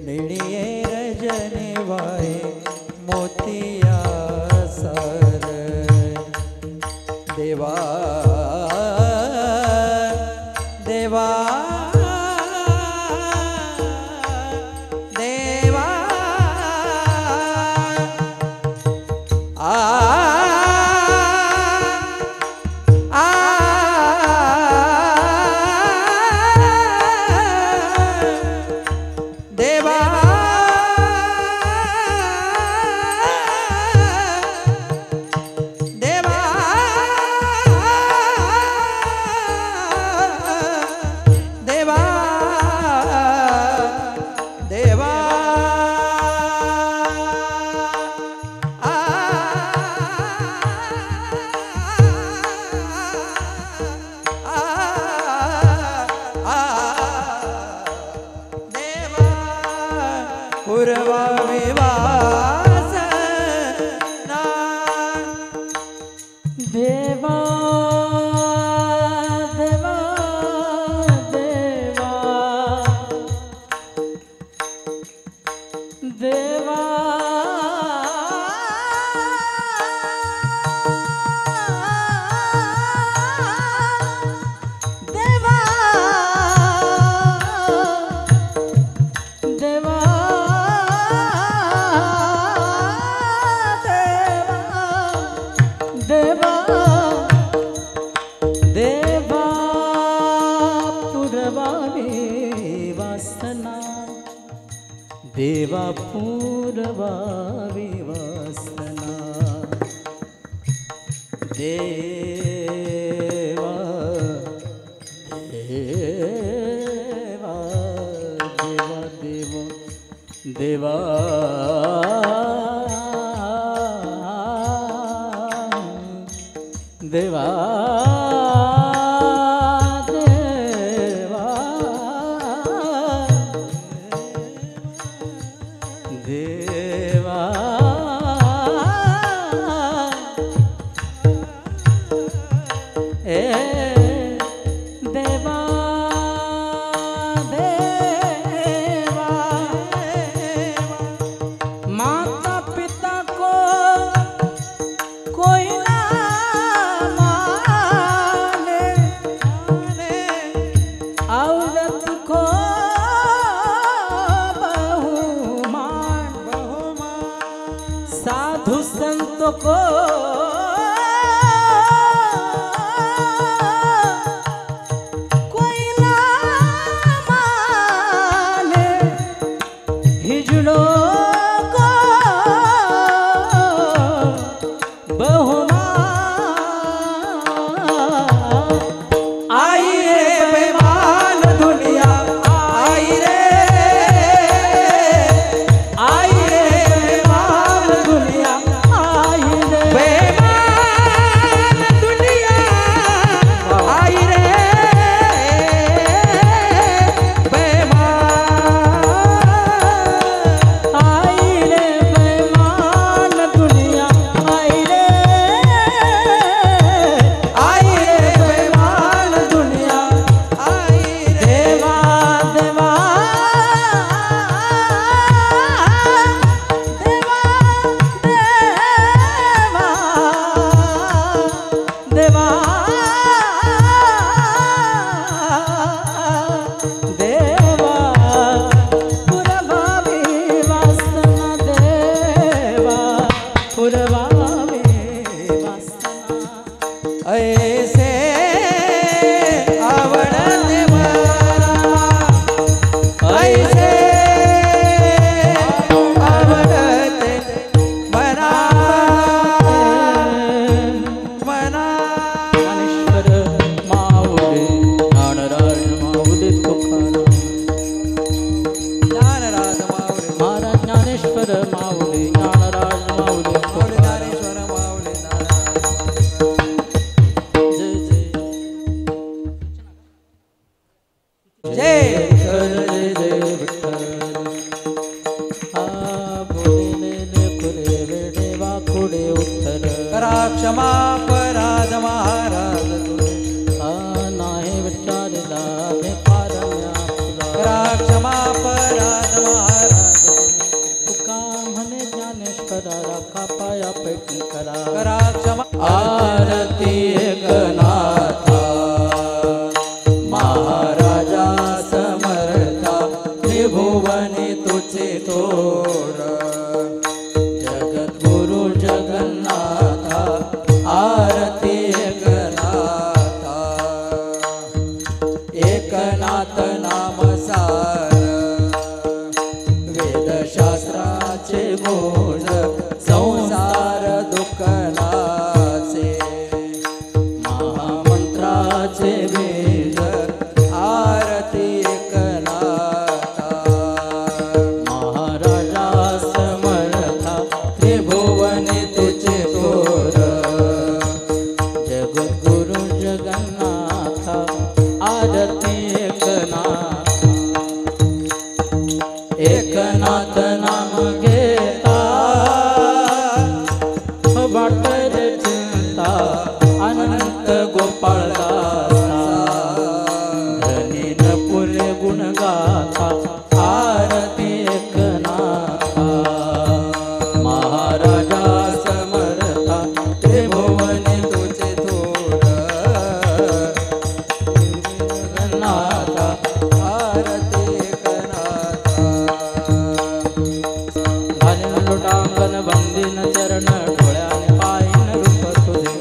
निळिये रजनी वाहे मोतिया सारने, देवा देवा देवा आ आ देवा देवा देवा देवा पुरवावी वासना देवा पुरवावी वासना देवा देवा देवा देवा देवा देवा देवा देवा माता पिता को कोई ना माने औरत को बहुमान साधु संत को कोई ना माने हिजड़ों को बहुमान आई रे बेईमान दुनिया आई रे बेईमान दुनिया आई रे बेईमान दुनिया आई रे बेईमान आई रे बेईमान दुनिया आई रे बेईमान दुनिया आई देवा देवा देवा देवा पुरवावी वासना देवा पुरवावी वासना ऐसे आवडते मला ऐसे आवडते मना मना ज्ञानेश्वर माऊली ज्ञानराज माऊली तुकाराम ज्ञानराज माऊली महाराज ज्ञानेश्वर माऊली ज्ञानराज माऊली माऊली तुकाराम ज्ञानेश्वर माऊली नारायण जय जय जय विठ्ठल जय जय विठ्ठल हा बोले खुले वेडे वाकुडे उत्तर करा क्षमा पराध महाराज तुझे हा नाही विचारला बेपारम्या तुला करा क्षमा पराध महाराज तुका म्हणे ज्ञानेश्वरा राखा पाया पैकी करा करा क्षमा आरती एकनाथा महाराजा समर्था त्रिभुवनी तुझे तोड जगद्गुरु जगन्नाथा आरती एकनाथा एकनाथ नाम सार वेदशास्त्राचे गोड संसार दुःखनाचे महामंत्राचे बीज आरती एकनाथा महाराजा समर्था त्रिभुवनी तुझे तोर जगद्गुरु जगन्नाथा आरती एकनाथ नाम घेता वाटर चिंता अनंत गोपाळदासा धनी न पुरे गुण गाथा आरती एकनाथा महाराजा समर्था त्रिभुवनी तुझे तोर जगन्नाथा आरती एकनाथा घालीन लोटांगण बंदीन चरण डोळ्याने पायीन रूप तुझे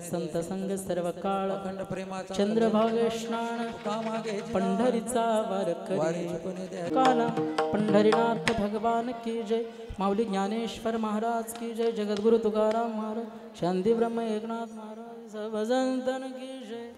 संत संग सर्व काळ अखंड प्रेमाचा चंद्रभागे स्नान कामागे पंढरीचा वार करी काना पंढरीनाथ भगवान की जय माऊली ज्ञानेश्वर महाराज की जय जगद्गुरु तुकाराम महाराज शांती ब्रह्म एकनाथ महाराज सर्वजन की जय